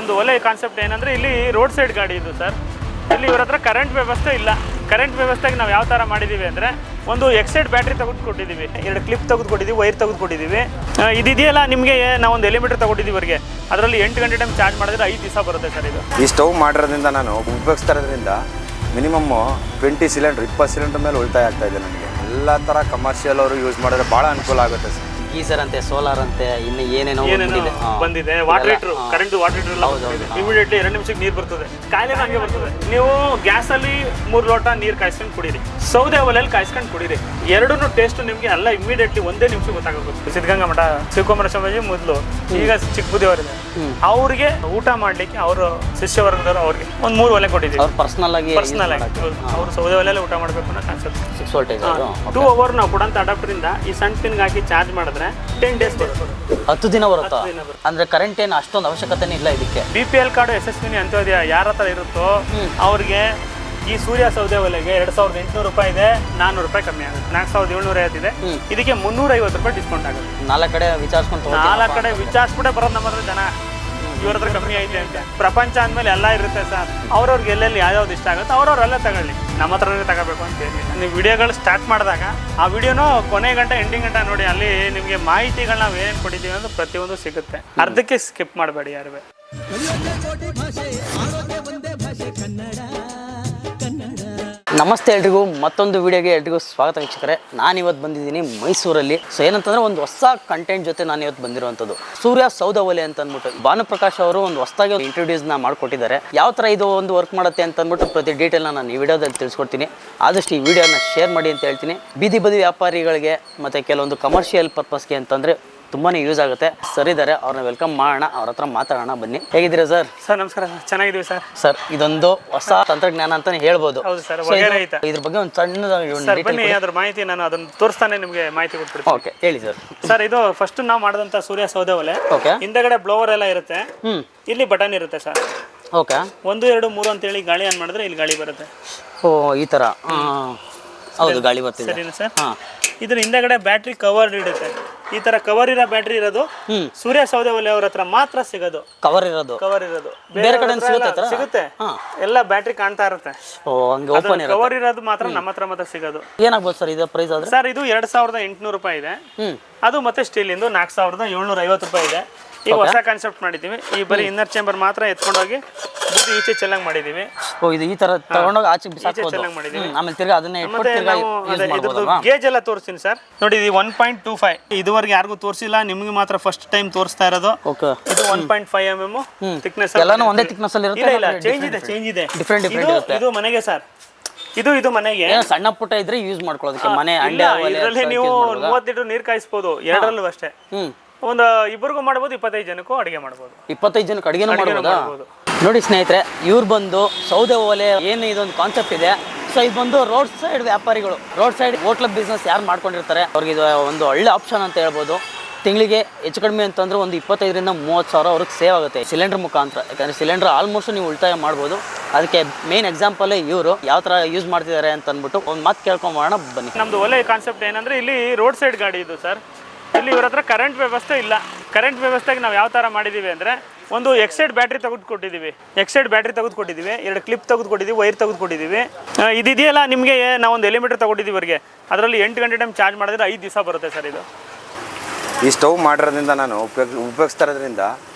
ನಮ್ಮದು ಒಳ್ಳೆ ಕಾನ್ಸೆಪ್ಟ್ ಏನಂದರೆ ಇಲ್ಲಿ ರೋಡ್ ಸೈಡ್ ಗಾಡಿ ಇದು ಸರ್. ಇಲ್ಲಿ ಇವ್ರ ಹತ್ರ ಕರೆಂಟ್ ವ್ಯವಸ್ಥೆ ಇಲ್ಲ. ಕರೆಂಟ್ ವ್ಯವಸ್ಥೆಗೆ ನಾವು ಯಾವ ಥರ ಮಾಡಿದ್ದೀವಿ ಅಂದರೆ ಒಂದು ಎಕ್ಸೈಡ್ ಬ್ಯಾಟ್ರಿ ತೆಗೆದುಕೊಟ್ಟಿದ್ದೀವಿ, 2 ಕ್ಲಿಪ್ ತೆಗೆದುಕೊಟ್ಟಿದ್ದೀವಿ, ವೈರ್ ತೆಗೆದುಕೊಟ್ಟಿದ್ದೀವಿ. ಇದಿದೆಯಲ್ಲ ನಿಮಗೆ ನಾವೊಂದು ಎಲಿಮೀಟರ್ ತಗೊಂಡಿದ್ದೀವಿ ಅವರಿಗೆ, ಅದರಲ್ಲಿ 8 ಗಂಟೆ ಟೈಮ್ ಚಾರ್ಜ್ ಮಾಡಿದ್ರೆ 5 ದಿವಸ ಬರುತ್ತೆ ಸರ್. ಇದು ಈ ಸ್ಟವ್ ಮಾಡಿರೋದ್ರಿಂದ ನಾನು ಉಪಯೋಗಿಸ್ತಾ ಇರೋದ್ರಿಂದ ಮಿನಿಮಮ್ 20 ಸಿಲಿಂಡ್ರ್ 20 ಸಿಲಿಂಡ್ರ್ ಮೇಲೆ ಉಳಿತಾಯ ಆಗ್ತಾ ಇದೆ ನನಗೆ. ಎಲ್ಲ ಥರ ಕಮರ್ಷಿಯಲ್ ಅವರು ಯೂಸ್ ಮಾಡಿದ್ರೆ ಭಾಳ ಅನುಕೂಲ ಆಗುತ್ತೆ ಸರ್. ಗೀಸರ್ ಅಂತೆ, ಸೋಲಾರ್ ಅಂತೆ, ಇನ್ನು ಏನೇನೋ ಬಂದಿದೆ. Water heater, current water heater immediately 2 ನಿಮಿಷಕ್ಕೆ ನೀರು ಬರ್ತದೆ. ಕಾಯಿಲೆ ಹಂಗೆ ಬರ್ತದೆ. ನೀವು ಗ್ಯಾಸಲ್ಲಿ 3 ಲೋಟ ನೀರು ಕಾಯಿಸ್ಕೊಂಡು ಕುಡೀರಿ, ಸೌದೆ ಒಲೆಯಲ್ಲಿ ಕಾಯಿಸ್ಕೊಂಡು ಕುಡೀರಿ. ಎರಡೂ ಟೇಸ್ಟ್ ನಿಮಗೆ ಎಲ್ಲ ಇಮಿಡಿಯೇಟ್ಲಿ ಒಂದೇ ನಿಮಿಷ ಗೊತ್ತಾಗುತ್ತೆ. ಸಿದ್ಧಗಂಗಾ ಮಠ ಶಿವಕುಮಾರ ಸ್ವಾಮೀಜಿ ಮೊದಲು, ಈಗ ಚಿಕ್ಕ ಬುದ್ಧಿಯವರಿದೆ, ಅವ್ರಿಗೆ ಊಟ ಮಾಡ್ಲಿಕ್ಕೆ ಅವರು ಶಿಷ್ಯವರ್ಗದವರು ಅವ್ರಿಗೆ ಒಂದು 3 ಒಲೆ ಕೊಟ್ಟಿದ್ದೀವಿ. ಪರ್ಸನಲ್ ಆಗಿ ಅವರು ಸೌದೆ ಒಲೆಯಲ್ಲಿ ಊಟ ಮಾಡಬೇಕು ಅನ್ನೋ ಕಾನ್ಸೆಪ್ಟ್. 2 ಅವರ್ ನಾವು ಕೊಡಂತ ಅಡಾಪ್ಟರಿಂದ ಈ ಸಣ್ಣ ಪಿನ್ಗೆ ಹಾಕಿ ಚಾರ್ಜ್ ಮಾಡಿದ್ರೆ 10 ಡೇಸ್ 10 ದಿನ ಬರುತ್ತಾ? ಅಂದ್ರೆ ಕರೆಂಟ್ ಏನು ಅಷ್ಟೊಂದು ಅವಶ್ಯಕತೆನೇ ಇಲ್ಲ ಇದಕ್ಕೆ. BPL ಕಾರ್ಡು SSB ಅಂತ್ಯೋದಯ ಯಾರ ಹತ್ರ ಇರುತ್ತೋ ಅವ್ರಿಗೆ ಈ ಸೂರ್ಯ ಸೌದೆ ಒಲೆಗೆ 2800 ರೂಪಾಯಿ ಇದೆ, 400 ರೂಪಾಯಿ ಕಮ್ಮಿ ಆಗುತ್ತೆ. 4750 ಇದೆ. ಇದಕ್ಕೆ 350 ರೂಪಾಯಿ ಡಿಸ್ಕೌಂಟ್ ಆಗುತ್ತೆ. 4 ಕಡೆ ವಿಚಾರಿಸ್ಕೊಂಡು 4 ಕಡೆ ವಿಚಾರಿಸ್ಬಿಟ್ಟೆ ಬರೋದು ನಮ್ಮ ಹತ್ರ ಜನ. ಇವ್ರ ಹತ್ರ ಕಮ್ಮಿ ಐತೆ ಅಂತ. ಪ್ರಪಂಚ ಅಂದಮೇಲೆ ಎಲ್ಲ ಇರುತ್ತೆ ಸರ್. ಅವ್ರವ್ರಿಗೆ ಎಲ್ಲೆಲ್ಲಿ ಯಾವ್ಯಾವ್ದು ಇಷ್ಟ ಆಗುತ್ತೆ ಅವ್ರವ್ರೆಲ್ಲ ತಗೊಳ್ಳಿ, ನಮ್ಮ ಹತ್ರನೇ ತಗೋಬೇಕು ಅಂತ ಹೇಳಿ. ನೀವು ವಿಡಿಯೋಗಳು ಸ್ಟಾರ್ಟ್ ಮಾಡಿದಾಗ ಆ ವಿಡಿಯೋನು ಕೊನೆ ಗಂಟೆ ಎಂಡಿಂಗ್ ಗಂಟೆ ನೋಡಿ, ಅಲ್ಲಿ ನಿಮಗೆ ಮಾಹಿತಿಗಳನ್ನ ನಾವು ಏನೇನು ಕೊಟ್ಟಿದ್ದೀವಿ ಅಂದ್ರೆ ಪ್ರತಿಯೊಂದು ಸಿಗುತ್ತೆ. ಅರ್ಧಕ್ಕೆ ಸ್ಕಿಪ್ ಮಾಡಬೇಡಿ ಯಾರು. ನಮಸ್ತೆ ಎಲ್ರಿಗೂ, ಮತ್ತೊಂದು ವಿಡಿಯೋಗೆ ಎಲ್ರಿಗೂ ಸ್ವಾಗತ ವೀಕ್ಷಕರೇ. ನಾನಿವತ್ತು ಬಂದಿದ್ದೀನಿ ಮೈಸೂರಲ್ಲಿ. ಸೊ ಏನಂತಂದರೆ ಒಂದು ಹೊಸ ಕಂಟೆಂಟ್ ಜೊತೆ ನಾನು ಇವತ್ತು ಬಂದಿರುವಂಥದ್ದು. ಸೂರ್ಯ ಸೌದೆ ಒಲೆ ಅಂತ ಅಂದ್ಬಿಟ್ಟು ಭಾನುಪ್ರಕಾಶ್ ಅವರು ಒಂದು ಹೊಸದಾಗಿ ಇಂಟ್ರೊಡ್ಯೂಸ್ನ ಮಾಡಿಕೊಟ್ಟಿದ್ದಾರೆ. ಯಾವ ಥರ ಇದು ಒಂದು ವರ್ಕ್ ಮಾಡುತ್ತೆ ಅಂತ ಅಂದ್ಬಿಟ್ಟು ಪ್ರತಿ ಡೀಟೇಲ್ನ ನಾನು ಈ ವಿಡಿಯೋದಲ್ಲಿ ತಿಳಿಸ್ಕೊಡ್ತೀನಿ. ಆದಷ್ಟು ಈ ವಿಡಿಯೋನ ಶೇರ್ ಮಾಡಿ ಅಂತ ಹೇಳ್ತೀನಿ. ಬೀದಿ ಬದಿ ವ್ಯಾಪಾರಿಗಳಿಗೆ ಮತ್ತು ಕೆಲವೊಂದು ಕಮರ್ಷಿಯಲ್ ಪರ್ಪಸ್ಗೆ ಅಂತಂದರೆ ತುಂಬಾ ಯೂಸ್ ಆಗುತ್ತೆ. ಸರ್ ಇದ್ದಾರೆ, ಅವ್ರನ್ನ ವೆಲ್ಕಮ್ ಮಾಡೋಣ, ಅವ್ರ ಹತ್ರ ಮಾತಾಡೋಣ. ಬನ್ನಿ. ಹೇಗಿದ್ದೀರಾ ಸರ್? ಸರ್ ನಮಸ್ಕಾರ, ಚೆನ್ನಾಗಿದ್ದೀವಿ ಸರ್. ಸರ್ ಇದೊಂದು ಹೊಸ ತಂತ್ರಜ್ಞಾನ ಅಂತಾನೆ ಹೇಳ್ಬೋದು. ಹೌದು ಸರ್. ಇದ್ರ ಬಗ್ಗೆ ಒಂದು ಸಣ್ಣದಾಗಿ ಬನ್ನಿ, ಅದ್ರ ಮಾಹಿತಿ ನಾನು ಅದನ್ನ ತೋರಿಸ್ತಾನೆ ನಿಮಗೆ ಮಾಹಿತಿ ಕೊಟ್ಬಿಡ್ತೀನಿ. ಓಕೆ, ಹೇಳಿ ಸರ್. ಸರ್ ಇದು ಫಸ್ಟ್ ನಾವು ಮಾಡಿದಂಥ ಸೂರ್ಯ ಸೌದೆ ಒಲೆ. ಹಿಂದೆಗಡೆ ಬ್ಲೋವರ್ ಎಲ್ಲ ಇರುತ್ತೆ, ಇಲ್ಲಿ ಬಟನ್ ಇರುತ್ತೆ ಸರ್. ಓಕೆ, 1 2 3 ಅಂತೇಳಿ ಗಾಳಿ ಆನ್ ಮಾಡಿದ್ರೆ ಇಲ್ಲಿ ಗಾಳಿ ಬರುತ್ತೆ. ಓ ಈ ಥರ. ಹೌದು, ಗಾಳಿ ಬರ್ತಿದೆ. ಸರಿನಾ ಸರ್? ಇದ್ರ ಹಿಂದೆಗಡೆ ಬ್ಯಾಟ್ರಿ ಕವರ್ ಇಡುತ್ತೆ. ಈ ತರ ಕವರ್ ಇರೋ ಬ್ಯಾಟ್ರಿ ಇರೋದು ಸೂರ್ಯ ಸೌದೆ ಒಲೆ ಅವ್ರ ಹತ್ರ ಮಾತ್ರ ಸಿಗೋದು. ಕವರ್ ಇರೋದು ಬೇರೆ ಕಡೆ ಸಿಗುತ್ತೆ. ಎಲ್ಲ ಬ್ಯಾಟ್ರಿ ಕಾಣ್ತಾ ಇರುತ್ತೆ. ಕವರ್ ಇರೋದು ಮಾತ್ರ ನಮ್ಮ ಹತ್ರ ಮಾತ್ರ ಸಿಗೋದು. ಏನಾಗ್ಬೋದು ಸರ್ ಇದು ಪ್ರೈಸ್? ಸರ್ ಇದು 2800 ರೂಪಾಯಿ ಇದೆ. ಅದು ಮತ್ತೆ ಸ್ಟೀಲ್ ಇಂದು 4750 ರೂಪಾಯಿ ಇದೆ. ಈಗ ಹೊಸ ಕಾನ್ಸೆಪ್ಟ್ ಮಾಡಿದ್ದೀವಿ. ಈ ಬರೀ ಇನ್ನರ್ ಚೇಂಬರ್ ಮಾತ್ರ ಎತ್ಕೊಂಡೋಗಿ ಬುದ್ಧಿ ಈಚೆ ಚೆಲ್ಲಂಗ್ ಮಾಡಿದೀವಿ. ಓ, ಇದು ಈ ತರ ತಗೊಂಡೋಗಿ ಆಚೆ ಚೆಲ್ಲಂಗ್ ಮಾಡಿದ್ದೀವಿ. ಆಮೇಲೆ ತಿರ್ಗಾ ಅದನ್ನೇ ಇಟ್ಬಿಟ್ಟು ಗೇಜ್ ಎಲ್ಲ ತೋರಿಸ್ತೀನಿ ಸರ್. ನೋಡಿ, ಇದು 1.25 ಇದುವರೆಗೆ ಯಾರಿಗೂ ತೋರಿಸಿಲ್ಲ, ನಿಮ್ಗೆ ಮಾತ್ರ ಫಸ್ಟ್ ಟೈಮ್ ತೋರಿಸ್ತಾ ಇರೋದು. ಇದು 1.5 mm ಥಿಕ್ನೆಸ್. ಎಲ್ಲಾನು ಒಂದೇ ಥಿಕ್ನೆಸ್ ಅಲ್ಲಿ ಇರುತ್ತೆ? ಇಲ್ಲ, ಚೇಂಜ್ ಇದೆ. ಡಿಫರೆಂಟ್ ಇರುತ್ತೆ. ಇದು ಮನೆಗೆ ಸರ್, ಇದು ಮನೆಗೆ ಸಣ್ಣ ಪುಟ್ಟ ಇದ್ರೆ ಯೂಸ್ ಮಾಡ್ಕೊಳ್ಳೋದಕ್ಕೆ. ಮನೆ ಇದರಲ್ಲಿ ನೀವು 30 ಲೀಟರ್ ನೀರು ಕಾಯಿಸ್ಬೋದು, ಎರಡರಲ್ಲೂ ಅಷ್ಟೇ. ಒಂದು ಇಬ್ಬರಿಗೂ ಮಾಡ್ಬೋದು, 25 ಜನಕ್ಕೂ ಅಡುಗೆ ಮಾಡ್ಬೋದು. 25 ಜನಕ್ಕೆ ಅಡುಗೆನೂ ಮಾಡ್ಬೋದು. ನೋಡಿ ಸ್ನೇಹಿತರೆ, ಇವ್ರು ಬಂದು ಸೌದೆ ಒಲೆ ಏನು ಇದೊಂದು ಕಾನ್ಸೆಪ್ಟ್ ಇದೆ. ಸೊ ಇದು ಬಂದು ರೋಡ್ ಸೈಡ್ ವ್ಯಾಪಾರಿಗಳು, ರೋಡ್ ಸೈಡ್ ಹೋಟ್ಲ ಬಿಸ್ನೆಸ್ ಯಾರು ಮಾಡ್ಕೊಂಡಿರ್ತಾರೆ ಅವ್ರಿಗೆ ಇದು ಒಂದು ಒಳ್ಳೆ ಆಪ್ಷನ್ ಅಂತ ಹೇಳ್ಬೋದು. ತಿಂಗಳಿಗೆ ಹೆಚ್ಚು ಕಡಿಮೆ ಅಂತಂದ್ರೆ ಒಂದು 25ರಿಂದ 30 ಸಾವಿರ ಅವ್ರಿಗೆ ಸೇವ್ ಆಗುತ್ತೆ ಸಿಲಿಂಡರ್ ಮುಖಾಂತರ. ಯಾಕಂದರೆ ಸಿಲಿಂಡರ್ ಆಲ್ಮೋಸ್ಟ್ ನೀವು ಉಳಿತಾಯ ಮಾಡ್ಬೋದು. ಅದಕ್ಕೆ ಮೇನ್ ಎಕ್ಸಾಂಪಲ್ ಇವರು ಯಾವ ಥರ ಯೂಸ್ ಮಾಡ್ತಿದ್ದಾರೆ ಅಂತ ಅಂದ್ಬಿಟ್ಟು ಒಂದು ಮಾತು ಕೇಳ್ಕೊಂಬೋಣ ಬನ್ನಿ. ನಮ್ಮದು ಒಲೆ ಕಾನ್ಸೆಪ್ಟ್ ಏನಂದರೆ ಇಲ್ಲಿ ರೋಡ್ ಸೈಡ್ ಗಾಡಿ ಇದು ಸರ್. ಇಲ್ಲಿ ಇವ್ರ ಹತ್ರ ಕರೆಂಟ್ ವ್ಯವಸ್ಥೆ ಇಲ್ಲ. ಕರೆಂಟ್ ವ್ಯವಸ್ಥೆಗೆ ನಾವು ಯಾವ ಥರ ಮಾಡಿದ್ದೀವಿ ಅಂದರೆ ಒಂದು ಎಕ್ಸೈಡ್ ಬ್ಯಾಟ್ರಿ ತೆಗೆದುಕೊಟ್ಟಿದ್ದೀವಿ, 2 ಕ್ಲಿಪ್ ತೆಗೆದುಕೊಟ್ಟಿದ್ದೀವಿ, ವೈರ್ ತೆಗೆದುಕೊಟ್ಟಿದ್ದೀವಿ. ಇದಿದೆಯಲ್ಲ ನಿಮಗೆ ನಾವೊಂದು ಎಲಿಮೀಟರ್ ತಗೊಂಡಿದ್ದೀವಿ ಅವರಿಗೆ, ಅದರಲ್ಲಿ 8 ಗಂಟೆ ಟೈಮ್ ಚಾರ್ಜ್ ಮಾಡಿದ್ರೆ 5 ದಿವಸ ಬರುತ್ತೆ ಸರ್. ಇದು ಈ ಸ್ಟವ್ ಮಾಡಿರೋದ್ರಿಂದ ನಾನು ಉಪಯೋಗಿಸ್ತಾ ಇರೋದ್ರಿಂದ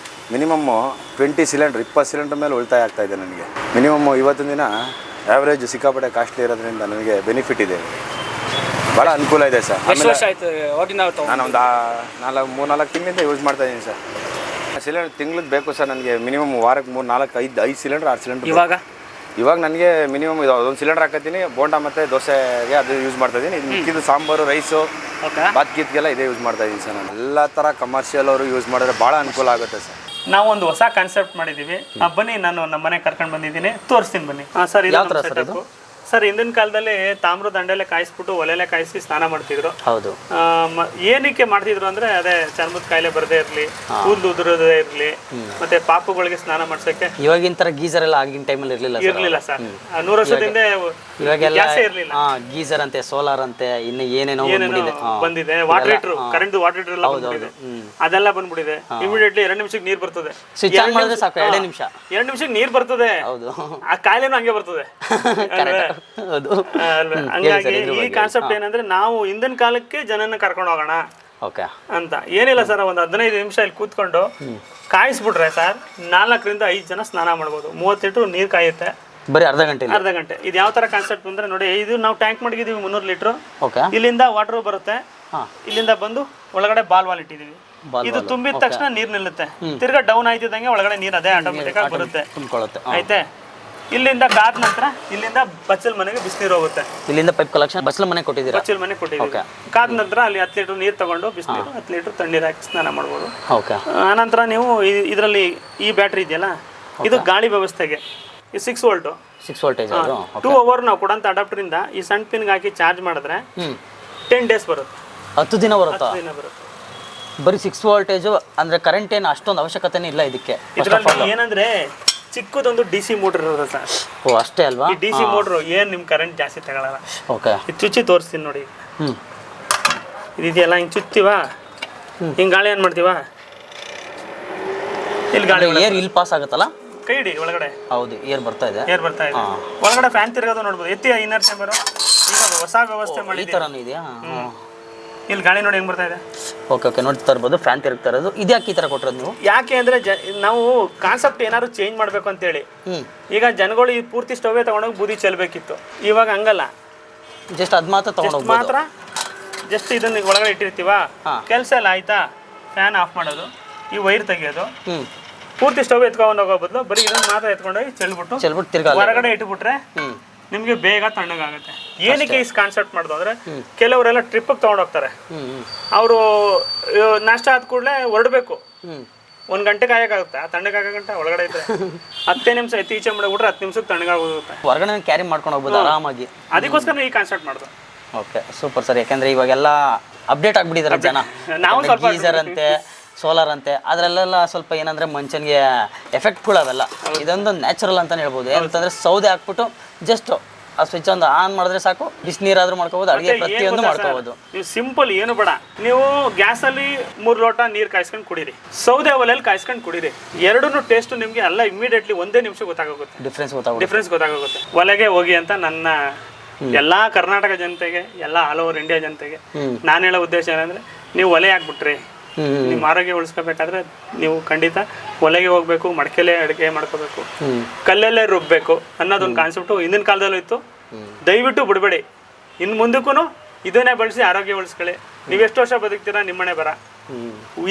ಮಿನಿಮಮ್ 20 ಸಿಲಿಂಡ್ರ್ 20 ಸಿಲಿಂಡ್ರ್ ಮೇಲೆ ಉಳಿತಾಯ ಆಗ್ತಾ ಇದೆ ನನಗೆ. ಮಿನಿಮಮ್ ಇವತ್ತಿನ ದಿನ ಆ್ಯಾವ್ರೇಜ್ ಸಿಕ್ಕಾಪಟ್ಟೆ ಕಾಸ್ಟ್ಲಿ ಇರೋದ್ರಿಂದ ನನಗೆ ಬೆನಿಫಿಟ್ ಇದೆ, ಭಾಳ ಅನುಕೂಲ ಇದೆ ಸರ್. ನಾನು ಒಂದು 3-4 ತಿಂಗಳಿಂದ ಯೂಸ್ ಮಾಡ್ತಾ ಇದ್ದೀನಿ ಸರ್. ಸಿಲಿಂಡರ್ ತಿಂಗ್ಳಿಗೆ ಬೇಕು ಸರ್ ನನಗೆ. ಮಿನಿಮಮ್ ವಾರಕ್ಕೆ 3-4-5 ಸಿಲಿಂಡ್ರ್ 6 ಸಿಲಿಂಡ್ರ್. ಇವಾಗ ನನಗೆ ಮಿನಿಮಮ್ ಒಂದು ಸಿಲಿಂಡರ್ ಹಾಕತ್ತೀನಿ. ಬೋಂಡ ಮತ್ತು ದೋಸೆಗೆ ಅದು ಯೂಸ್ ಮಾಡ್ತಾ ಇದ್ದೀನಿ. ಇದು ಮಿಕ್ಕಿದ್ದು ಸಾಂಬಾರು, ರೈಸು, ಬಾತ್ ಗೀತ್ಗೆಲ್ಲ ಇದೇ ಯೂಸ್ ಮಾಡ್ತಾ ಇದ್ದೀನಿ ಸರ್. ನಾನು ಎಲ್ಲ ಥರ ಕಮರ್ಷಿಯಲ್ ಅವರು ಯೂಸ್ ಮಾಡಿದ್ರೆ ಭಾಳ ಅನುಕೂಲ ಆಗುತ್ತೆ ಸರ್. ನಾವು ಒಂದು ಹೊಸ ಕಾನ್ಸೆಪ್ಟ್ ಮಾಡಿದ್ದೀವಿ. ಬನ್ನಿ, ನಾನು ನಮ್ಮ ಮನೆಗೆ ಕರ್ಕೊಂಡು ಬಂದಿದ್ದೀನಿ, ತೋರಿಸ್ತೀನಿ ಬನ್ನಿ. ಸರ್ ಇದು ಸರ್ ಹಿಂದಿನ ಕಾಲದಲ್ಲಿ ತಾಮ್ರ ದಂಡೆಲೆ ಕಾಯಿಸ್ಬಿಟ್ಟು ಒಲೆಲೆ ಕಾಯಿಸಿ ಸ್ನಾನ ಮಾಡ್ತಿದ್ರು. ಹೌದು. ಏನಕ್ಕೆ ಮಾಡ್ತಿದ್ರು ಅಂದ್ರೆ ಅದೇ ಚರ್ಮದ ಕಾಯಿಲೆ ಬರದೇ ಇರ್ಲಿ, ಕೂದಲು ಉದುರದೇ ಇರ್ಲಿ, ಮತ್ತೆ ಪಾಪುಗಳಿಗೆ ಸ್ನಾನ ಮಾಡ್ಸಕ್ಕೆ. ಇವಾಗಿನ ತರ ಗೀಸರ್ ಎಲ್ಲ ಆಗಿನ ಟೈಮಲ್ಲಿ ಇರ್ಲಿಲ್ಲ ಸರ್. 100 ವರ್ಷದಿಂದ ಇವಾಗೆಲ್ಲ ಇರ್ಲಿಲ್ಲ. ಗೀಸರ್ ಅಂತೆ, ಸೋಲಾರ್ ಅಂತೆ, ಇನ್ನು ಏನೇನೋ ಬಂದಿದೆ. Water heater, current water heater ಎಲ್ಲ ಬಂದ್ಬಿಟ್ಟಿದೆ. ಅದೆಲ್ಲ ಬಂದ್ಬಿಟ್ಟಿದೆ. ಇಮಿಡಿಯೇಟ್ಲಿ 2 ನಿಮಿಷಕ್ಕೆ ನೀರು ಬರ್ತದೆ. ಸ್ವಿಚ್ ಆನ್ ಮಾಡಿದ್ರೆ ಸಾಕು 2 ನಿಮಿಷ. 2 ನಿಮಿಷಕ್ಕೆ ನೀರು ಬರ್ತದೆ. ಹೌದು. ಆ ಕಾಯಿಲೆನೂ ಹಂಗೆ ಬರ್ತದೆ. ಹಂಗಾಗಿ ಈ ಕಾನ್ಸೆಪ್ಟ್ ಏನಂದ್ರೆ ನಾವು ಹಿಂದಿನ ಕಾಲಕ್ಕೆ ಜನನ ಕರ್ಕೊಂಡು ಹೋಗೋಣ ಅಂತ. ಏನಿಲ್ಲ ಸರ್, ಒಂದು 15 ನಿಮಿಷ ಇಲ್ಲಿ ಕೂತ್ಕೊಂಡು ಕಾಯಿಸ್ಬಿಟ್ರೆ ಸರ್ 4 ರಿಂದ 5 ಜನ ಸ್ನಾನ ಮಾಡ್ಬೋದು. 30 ಲೀಟರ್ ನೀರು ಕಾಯುತ್ತೆ ಬರೀ ಅರ್ಧ ಗಂಟೆ. ಇದು ಯಾವ ತರ ಕಾನ್ಸೆಪ್ಟ್ ಅಂದ್ರೆ ನೋಡಿ, ಇದು ನಾವು ಟ್ಯಾಂಕ್ ಮಾಡಿದೀವಿ 300 ಲೀಟರ್. ಇಲ್ಲಿಂದ ವಾಟರ್ ಬರುತ್ತೆ, ಇಲ್ಲಿಂದ ಬಂದು ಒಳಗಡೆ ಬಾಲ್ ಇಟ್ಟಿದೀವಿ. ಇದು ತುಂಬಿದ ತಕ್ಷಣ ನೀರ್ ನಿಲ್ಲುತ್ತೆ. ತಿರ್ಗಾ ಡೌನ್ ಆಯ್ತಿದ್ದಂಗೆ ಒಳಗಡೆ ನೀರ್ ಅದೇ ಆಟೋಮೆಟಿಕ್ ಆಗಿ ಬರುತ್ತೆ. ಆಯ್ತೆ. ಇಲ್ಲಿಂದ ಕಾದ ನಂತರ ಇಲ್ಲಿಂದ ಬಚ್ಚಲ್ ಮನೆಗೆ ಬಿಸಿನೀರು ಹೋಗುತ್ತೆ. ಇಲ್ಲಿಂದ ಪೈಪ್ ಕಲೆಕ್ಷನ್ ಬಚ್ಚಲ್ ಮನೆ ಕೊಟ್ಟಿದ್ದೀರಾ? ಬಚ್ಚಲ್ ಮನೆ ಕೊಟ್ಟಿದ್ದೀವಿ. ಕಾದ ನಂತರ ಅಲ್ಲಿ 10 ಲೀಟರ್ ನೀರು ತಗೊಂಡು ಬಿಸಿನೀರು 10 ಲೀಟರ್ ತಣ್ಣೀರು ಹಾಕಿ ಸ್ನಾನ ಮಾಡ್ಬೋದು. ಆನಂತರ ನೀವು ಇದರಲ್ಲಿ ಈ ಬ್ಯಾಟ್ರಿ ಇದೆಯಲ್ಲ, ಇದು ಗಾಳಿ ವ್ಯವಸ್ಥೆಗೆ. ಇದು 6 ವೋಲ್ಟ್ 6 ವೋಲ್ಟೇಜ್. 2 ಅವರ್ ನಾವು ಕೊಡಂತ ಅಡಾಪ್ಟರ್ ಇಂದ ಈ ಸಣ್ಣ ಪಿನ್ಗೆ ಹಾಕಿ ಚಾರ್ಜ್ ಮಾಡಿದ್ರೆ 10 ಡೇಸ್ ಬರುತ್ತೆ. 10 ದಿನ ಬರುತ್ತೆ. ಬರೀ 6 ವೋಲ್ಟೇಜ್ ಅಂದ್ರೆ ಕರೆಂಟ್ ಏನು ಅಷ್ಟೊಂದು ಅವಶ್ಯಕತೆನೇ ಇಲ್ಲ ಇದಕ್ಕೆ. ಏನಂದ್ರೆ ಚಿಕ್ಕದೊಂದು DC ಮೋಟರ್ ಇರೋದು ಸರ್. ಓ ಅಷ್ಟೇ ಅಲ್ವಾ? ಈ DC ಮೋಟರ್ ಏನ್ ನಿಮ್ ಕರೆಂಟ್ ಜಾಸ್ತಿ ತಗೊಳ್ಳಲ್ಲ. ಇದು ಚುಚ್ಚಿ ತೋರಿಸ್ತೀನಿ ನೋಡಿ. ಇದೆಯಲ್ಲ, ಹಿಂಗ್ ಚುಚ್ತೀವ, ಹಿಂಗ್ ಗಾಳಿ ಏನ್ ಮಾಡ್ತೀವ, ಇಲ್ಲಿ ಗಾಳಿ ಏರ್ ಇಲ್ಲಿ ಪಾಸ್ ಆಗುತ್ತಲ್ಲ, ಕೈ ಹಿಡಿ ಒಳಗಡೆ. ಹೌದು, ಏರ್ ಬರ್ತಾ ಇದೆ. ಒಳಗಡೆ ಫ್ಯಾನ್ ತಿರ್ಗೋದು ನೋಡ್ಬೋದು. ಎತ್ತಿ ಇನ್ನರ್ ಚೇಂಬರ್. ಈಗ ಹೊಸ ವ್ಯವಸ್ಥೆ ಮಾಡಿ ಈ ತರನೇ ಇದೆಯಾ? ಇಲ್ಲಿ ಗಾಳಿ ನೋಡಿ ಹೆಂಗ್ ಬರ್ತಾ ಇದೆ. ಓಕೆ ನೋಡ್ತಾ ಇರ್ಬೋದು, ಫ್ಯಾನ್ ತಿರುಗ್ತಾ ಇರೋದು. ಇದ್ಯಾಕೆ ಈ ತರ ಕೊಟ್ಟಿರೋದು ನೀವು? ಯಾಕೆ ಅಂದ್ರೆ ನಾವು ಕಾನ್ಸೆಪ್ಟ್ ಏನಾದ್ರು ಚೇಂಜ್ ಮಾಡ್ಬೇಕು ಅಂತೇಳಿ. ಈಗ ಜನಗಳು ಈ ಪೂರ್ತಿ ಸ್ಟೋವೇ ತಗೊಂಡೋಗಿ ಬೂದಿ ಚೆಲ್ಬೇಕಿತ್ತು. ಇವಾಗ ಹಂಗಲ್ಲ, ಜಸ್ಟ್ ಅದ್ ಮಾತ್ರ ತಗೊಂಡೋಗಿ ಮಾತ್ರ ಜಸ್ಟ್ ಇದನ್ನ ಒಳಗಡೆ ಇಟ್ಟಿರ್ತೀವ. ಕೆಲಸ ಎಲ್ಲ ಆಯ್ತಾ, ಫ್ಯಾನ್ ಆಫ್ ಮಾಡೋದು, ಈ ವೈರ್ ತೆಗಿಯೋದು, ಪೂರ್ತಿ ಸ್ಟವ್ ಎತ್ಕೊಂಡು ಹೋಗೋ ಬದಲು ಬರೀ ಇದನ್ನ ಮಾತ್ರ ಎತ್ಕೊಂಡೋಗಿ ಚೆಲ್ಬಿಟ್ಟು ತಿರ್ಗಾ ಹೊರಗಡೆ ಇಟ್ಬಿಟ್ರೆ ನಿಮ್ಗೆ ಬೇಗ ತಣ್ಣಗಾಗುತ್ತೆ. ಏನಕ್ಕೆ ಈ ಕಾನ್ಸೆಪ್ಟ್ ಮಾಡೋದು ಅಂದ್ರೆ, ಕೆಲವರೆಲ್ಲ ಟ್ರಿಪ್ಗೆ ತಗೊಂಡೋಗ್ತಾರೆ. ಅವರು ನಾಷ್ಟ ಆದ ಕೂಡಲೇ ಹೊರಡ್ಬೇಕು. 1 ಗಂಟೆ ಕಾಯಕ್ಕಾಗುತ್ತೆ. ತಣ್ಣಗಾಗೋ ಗಂಟೆ ಒಳಗಡೆ ಇದ್ರೆ 10 ನಿಮಿಷ ಈಚೆ ಮಾಡಿಬಿಟ್ರೆ 10 ನಿಮಿಷಕ್ಕೆ ತಣ್ಣಗಾಗೋಗುತ್ತೆ. ಹೊರಗಡೆ ಕ್ಯಾರಿ ಮಾಡ್ಕೊಂಡು ಹೋಗ್ಬೋದು ಆರಾಮಾಗಿ. ಅದಕ್ಕೋಸ್ಕರ ಈ ಕಾನ್ಸೆಪ್ಟ್ ಮಾಡೋದು. Okay super sir. ಯಾಕಂದ್ರೆ ಇವಾಗೆಲ್ಲ ಅಪ್ಡೇಟ್ ಆಗ್ಬಿಟ್ಟಿದ್ದಾರೆ ಜನ. ನಾವು ಗೀಸರ್ ಅಂತೆ, ಸೋಲಾರ್ ಅಂತೆ, ಅದರಲ್ಲೆಲ್ಲ ಸ್ವಲ್ಪ ಏನಂದ್ರೆ ಮನುಷ್ಯನಿಗೆ ಎಫೆಕ್ಟ್ಗಳು ಅವೆಲ್ಲ. ಇದೊಂದು ನ್ಯಾಚುರಲ್ ಅಂತಾನೆ ಹೇಳ್ಬೋದು. ಏನಂತಂದ್ರೆ ಸೌದೆ ಹಾಕ್ಬಿಟ್ಟು ಜಸ್ಟ್ ಆ ಸ್ವಿಚ್ ಒಂದು ಆನ್ ಮಾಡಿದ್ರೆ ಸಾಕು, ಬಿಸಿನೀರಾದ್ರೂ ಮಾಡ್ಕೋಬಹುದು, ಅಡುಗೆ ಪ್ರತಿಯೊಂದು ಮಾಡ್ಕೋಬಹುದು. ನೀವು ಸಿಂಪಲ್ ಏನು ಬೇಡ, ನೀವು ಗ್ಯಾಸಲ್ಲಿ 3 ಲೋಟ ನೀರು ಕಾಯಿಸ್ಕೊಂಡು ಕುಡೀರಿ, ಸೌದೆ ಒಲೆಯಲ್ಲಿ ಕಾಯಿಸ್ಕೊಂಡು ಕುಡೀರಿ. ಎರಡೂ ಟೇಸ್ಟ್ ನಿಮಗೆ ಎಲ್ಲ ಇಮಿಡಿಯೇಟ್ಲಿ 1 ನಿಮಿಷ ಗೊತ್ತಾಗುತ್ತೆ. ಡಿಫ್ರೆನ್ಸ್ ಗೊತ್ತಾಗುತ್ತೆ. ಒಲೆಗೆ ಹೋಗಿ ಅಂತ ನನ್ನ ಎಲ್ಲಾ ಕರ್ನಾಟಕ ಜನತೆಗೆ, ಎಲ್ಲ ಆಲ್ ಓವರ್ ಇಂಡಿಯಾ ಜನತೆಗೆ ನಾನು ಹೇಳೋ ಉದ್ದೇಶ ಏನಂದ್ರೆ, ನೀವು ಒಲೆ ಹಾಕ್ಬಿಟ್ರಿ, ನಿಮ್ಮ ಆರೋಗ್ಯ ಉಳಿಸ್ಕೋಬೇಕಾದ್ರೆ ನೀವು ಖಂಡಿತ ಒಲೆಗೆ ಹೋಗ್ಬೇಕು, ಮಡಕೆಲೆ ಅಡುಗೆ ಮಾಡ್ಕೋಬೇಕು, ಕಲ್ಲಲ್ಲೇ ರುಬ್ಬೇಕು ಅನ್ನೋದೊಂದು ಕಾನ್ಸೆಪ್ಟ್ ಹಿಂದಿನ ಕಾಲದಲ್ಲೂ ಇತ್ತು. ದಯವಿಟ್ಟು ಬಿಡಬೇಡಿ. ಇನ್ನು ಮುಂದಕ್ಕೂ ಇದನ್ನೇ ಬಳಸಿ ಆರೋಗ್ಯ ಉಳಿಸ್ಕೊಳ್ಳಿ. ನೀವು ಎಷ್ಟು ವರ್ಷ ಬದುಕ್ತೀರಾ ನಿಮ್ಮನೆ ಬರ.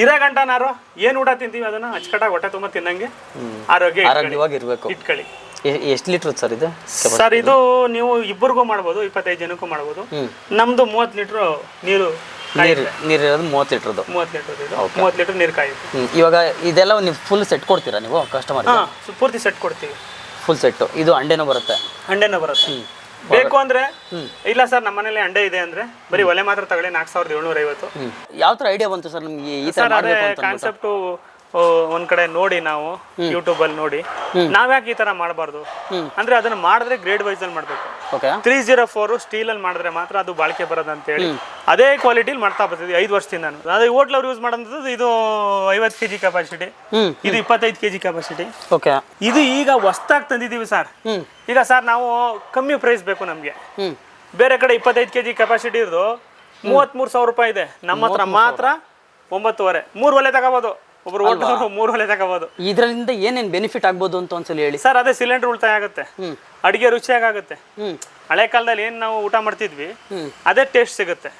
ಇರೋ ಗಂಟನಾರು ಏನು ಊಟ ತಿಂತೀವಿ ಅದನ್ನ ಅಚ್ಚುಕಟ್ಟಾಗಿ ಹೊಟ್ಟೆ ತುಂಬ ತಿನ್ನಂಗೆ ಆರೋಗ್ಯವಾಗಿರ್ಬೇಕು ಇಟ್ಕೊಳ್ಳಿ. ಎಷ್ಟು ಲೀಟರ್ ಸರ್ ಇದು? ಸರ್ ಇದು ನೀವು ಇಬ್ಬರಿಗೂ ಮಾಡ್ಬೋದು, 25 ಜನಕ್ಕೂ ಮಾಡ್ಬೋದು. ನಮ್ದು 30 ಲೀಟರ್ ನೀರು ನೀರಿರೋದು 30 ಲೀಟರ್ದು. 30 ಲೀಟರ್ ನೀರು ಕಾಯುತ್ತೆ. ಇವಾಗ ಇದೆಲ್ಲ ನೀವು ಫುಲ್ ಸೆಟ್ ಕೊಡ್ತೀರಾ ನೀವು ಕಸ್ಟಮರ್? ಪೂರ್ತಿ ಸೆಟ್ ಕೊಡ್ತೀವಿ, ಫುಲ್ ಸೆಟ್. ಇದು ಅಂಡೆನೂ ಬರುತ್ತೆ? ಅಂಡೆನೂ ಬರುತ್ತೆ. ಬೇಕು ಅಂದ್ರೆ ಇಲ್ಲ ಸರ್ ನಮ್ಮ ಮನೇಲಿ ಅಂಡೆ ಇದೆ ಅಂದ್ರೆ ಬರೀ ಒಲೆ ಮಾತ್ರ ತಗೊಳ್ಳಿ, 4750. ಯಾವ ತರ ಐಡಿಯಾ ಬಂತು ಸರ್ ನಿಮ್ಗೆ ಈ ತರ ಮಾಡಬೇಕು ಅಂತ? ಕಾನ್ಸೆಪ್ಟ್ ಒಂದ್ ಕಡೆ ನೋಡಿ ನಾವು ಯೂಟ್ಯೂಬ್ ಅಲ್ಲಿ ನೋಡಿ, ನಾವ್ಯಾಕೆ ಈ ತರ ಮಾಡಬಾರ್ದು ಅಂದ್ರೆ, ಅದನ್ನ ಮಾಡಿದ್ರೆ ಗ್ರೇಡ್ ವೈಸ್ ಅಲ್ಲಿ ಮಾಡ್ಬೇಕು. 304 ಸ್ಟೀಲ್ ಅಲ್ಲಿ ಮಾಡಿದ್ರೆ ಮಾತ್ರ ಅದು ಬಾಳಿಕೆ ಬರೋದು ಅಂತ ಹೇಳಿ ಅದೇ ಕ್ವಾಲಿಟಿಲಿ ಮಾಡ್ತಾ ಬರ್ತಿದ್ವಿ 5 ವರ್ಷದಿಂದ. ಅದೇ ಹೋಟ್ಲ್ ಅವ್ರು ಯೂಸ್ ಮಾಡೋದು ಇದು 50 kg ಕೆಪಾಸಿಟಿ, ಇದು 25 kg ಕೆಪಾಸಿಟಿ. ಇದು ಈಗ ಹೊಸ್ದಾಗಿ ತಂದಿದೀವಿ ಸರ್. ಈಗ ಸರ್ ನಾವು ಕಮ್ಮಿ ಪ್ರೈಸ್ ಬೇಕು ನಮ್ಗೆ. ಬೇರೆ ಕಡೆ 25 kg ಕೆಪಾಸಿಟಿ ಇರೋದು 33,000 ರೂಪಾಯಿ ಇದೆ. ನಮ್ಮ ಹತ್ರ ಮಾತ್ರ 9,500. 3 ಒಲೆ ತಗೋಬಹುದು. ಒಬ್ರು ಹೋಟೆಲ್ 3 ಒಲೆ ತಗೋಬಹುದು. ಇದರಿಂದ ಏನೇನ್ ಬೆನಿಫಿಟ್ ಆಗ್ಬೋದು ಅಂತ ಒಂದ್ಸಲ ಹೇಳಿ ಸರ್. ಅದೇ ಸಿಲಿಂಡರ್ ಉಳಿತಾಯ ಆಗುತ್ತೆ, ಅಡಿಗೆ ರುಚಿಯಾಗುತ್ತೆ. ಹಳೆ ಕಾಲದಲ್ಲಿ ಏನ್ ನಾವು ಊಟ ಮಾಡ್ತಿದ್ವಿ ಅದೇ ಟೇಸ್ಟ್ ಸಿಗುತ್ತೆ.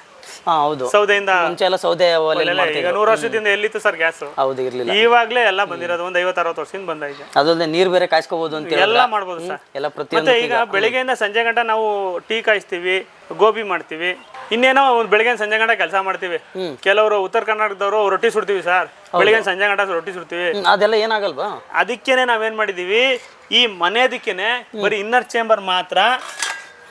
ಹೌದು, ಸೌದೆಯಿಂದ ಮುಂಚೆ ಎಲ್ಲ ಸೌದೆ ಈಗ 100 ವರ್ಷದಿಂದ ಎಲ್ಲಿತ್ತು ಸರ್ ಗ್ಯಾಸ್? ಹೌದು, ಇರ್ಲಿಲ್ಲ. ಇವಾಗ್ಲೇ ಎಲ್ಲ ಬಂದಿರೋದು, ಒಂದು 50-60 ವರ್ಷದಿಂದ ಬಂದೈತೆ. ಅದಲ್ಲದೆ ನೀರ್ ಬೇರೆ ಕಾಯಿಸ್ಕೋಬಹುದು ಅಂತ ಎಲ್ಲ ಮಾಡ್ಬೋದು ಸರ್. ಎಲ್ಲ ಪ್ರತಿಯೊಂದು. ಮತ್ತೆ ಈಗ ಬೆಳಿಗ್ಗೆಯಿಂದ ಸಂಜೆ ಗಂಟ ನಾವು ಟೀ ಕಾಯಿಸ್ತೀವಿ, ಗೋಬಿ ಮಾಡ್ತೀವಿ, ಇನ್ನೇನೋ ಬೆಳಿಗ್ಗೆ ಸಂಜೆ ಗಂಟ ಕೆಲಸ ಮಾಡ್ತೀವಿ. ಕೆಲವರು ಉತ್ತರ ಕರ್ನಾಟಕದವರು ರೊಟ್ಟಿ ಸುಡ್ತೀವಿ ಸರ್, ಬೆಳಿಗ್ಗೆ ಸಂಜೆ ಗಂಟ ರೊಟ್ಟಿ ಸುಡ್ತೀವಿ. ಅದೆಲ್ಲ ಏನಾಗಲ್ವಾ? ಅದಕ್ಕೇನೆ ನಾವೇನ್ ಮಾಡಿದೀವಿ, ಈ ಮನೆದಕ್ಕೇನೆ ಬರೀ ಇನ್ನರ್ ಚೇಂಬರ್ ಮಾತ್ರ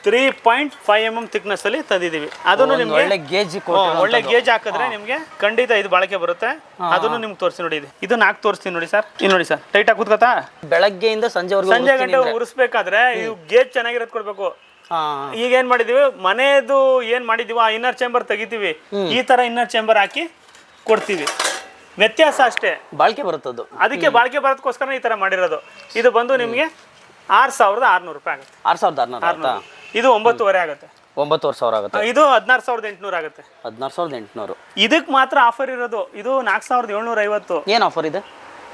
3.5 mm thickness ಅಲ್ಲಿ ತಂದಿದ್ದೀವಿ. ಅದನ್ನು ನಿಮ್ಗೆ ಒಳ್ಳೆ ಗೇಜ್ ಒಳ್ಳೆ ಗೇಜ್ ಹಾಕಿದ್ರೆ ನಿಮ್ಗೆ ಖಂಡಿತ ಇದು ಬಾಳಿಕೆ ಬರುತ್ತೆ. ಅದನ್ನು ನಿಮ್ಗೆ ತೋರಿಸಿ ನೋಡಿ. ಇದು ನಾಲ್ಕು ತೋರಿಸ್ತೀನಿ ನೋಡಿ ಸರ್. ಇಲ್ಲಿ ನೋಡಿ ಸರ್, ಟೈಟ್ ಆಗಿ ಕೂತ್ಕೊತಾ ಬೆಳಗ್ಗೆಯಿಂದ ಸಂಜೆ ಗಂಟೆ ಉರಿಸ್ಬೇಕಾದ್ರೆ ಇದು ಗೇಜ್ ಚೆನ್ನಾಗಿರೋದು ಕೊಡ್ಬೇಕು. ಈಗ ಏನ್ ಮಾಡಿದೀವಿ, ಮನೆಯದು ಏನ್ ಮಾಡಿದೀವಿ ಆ ಇನ್ನರ್ ಚೇಂಬರ್ ತೆಗಿತೀವಿ, ಈ ತರ ಇನ್ನರ್ ಚೇಂಬರ್ ಹಾಕಿ ಕೊಡ್ತೀವಿ. ವ್ಯತ್ಯಾಸ ಅಷ್ಟೇ, ಬಾಳಿಕೆ ಬರುತ್ತದು. ಅದಕ್ಕೆ ಬಾಳಿಕೆ ಬರೋದಕ್ಕೋಸ್ಕರ ಈ ತರ ಮಾಡಿರೋದು. ಇದು ಬಂದು ನಿಮ್ಗೆ 6,600 ರೂಪಾಯಿ ಆಗುತ್ತೆ. 6,600 ಇದು 9,500 ಆಗುತ್ತೆ. 9,500 ಆಗುತ್ತೆ. ಇದು 16,800 ಆಗುತ್ತೆ. 16,800. ಇದಕ್ಕೆ ಮಾತ್ರ ಆಫರ್ ಇರೋದು. ಇದು 4,750. ಏನು ಆಫರ್ ಇದೆ?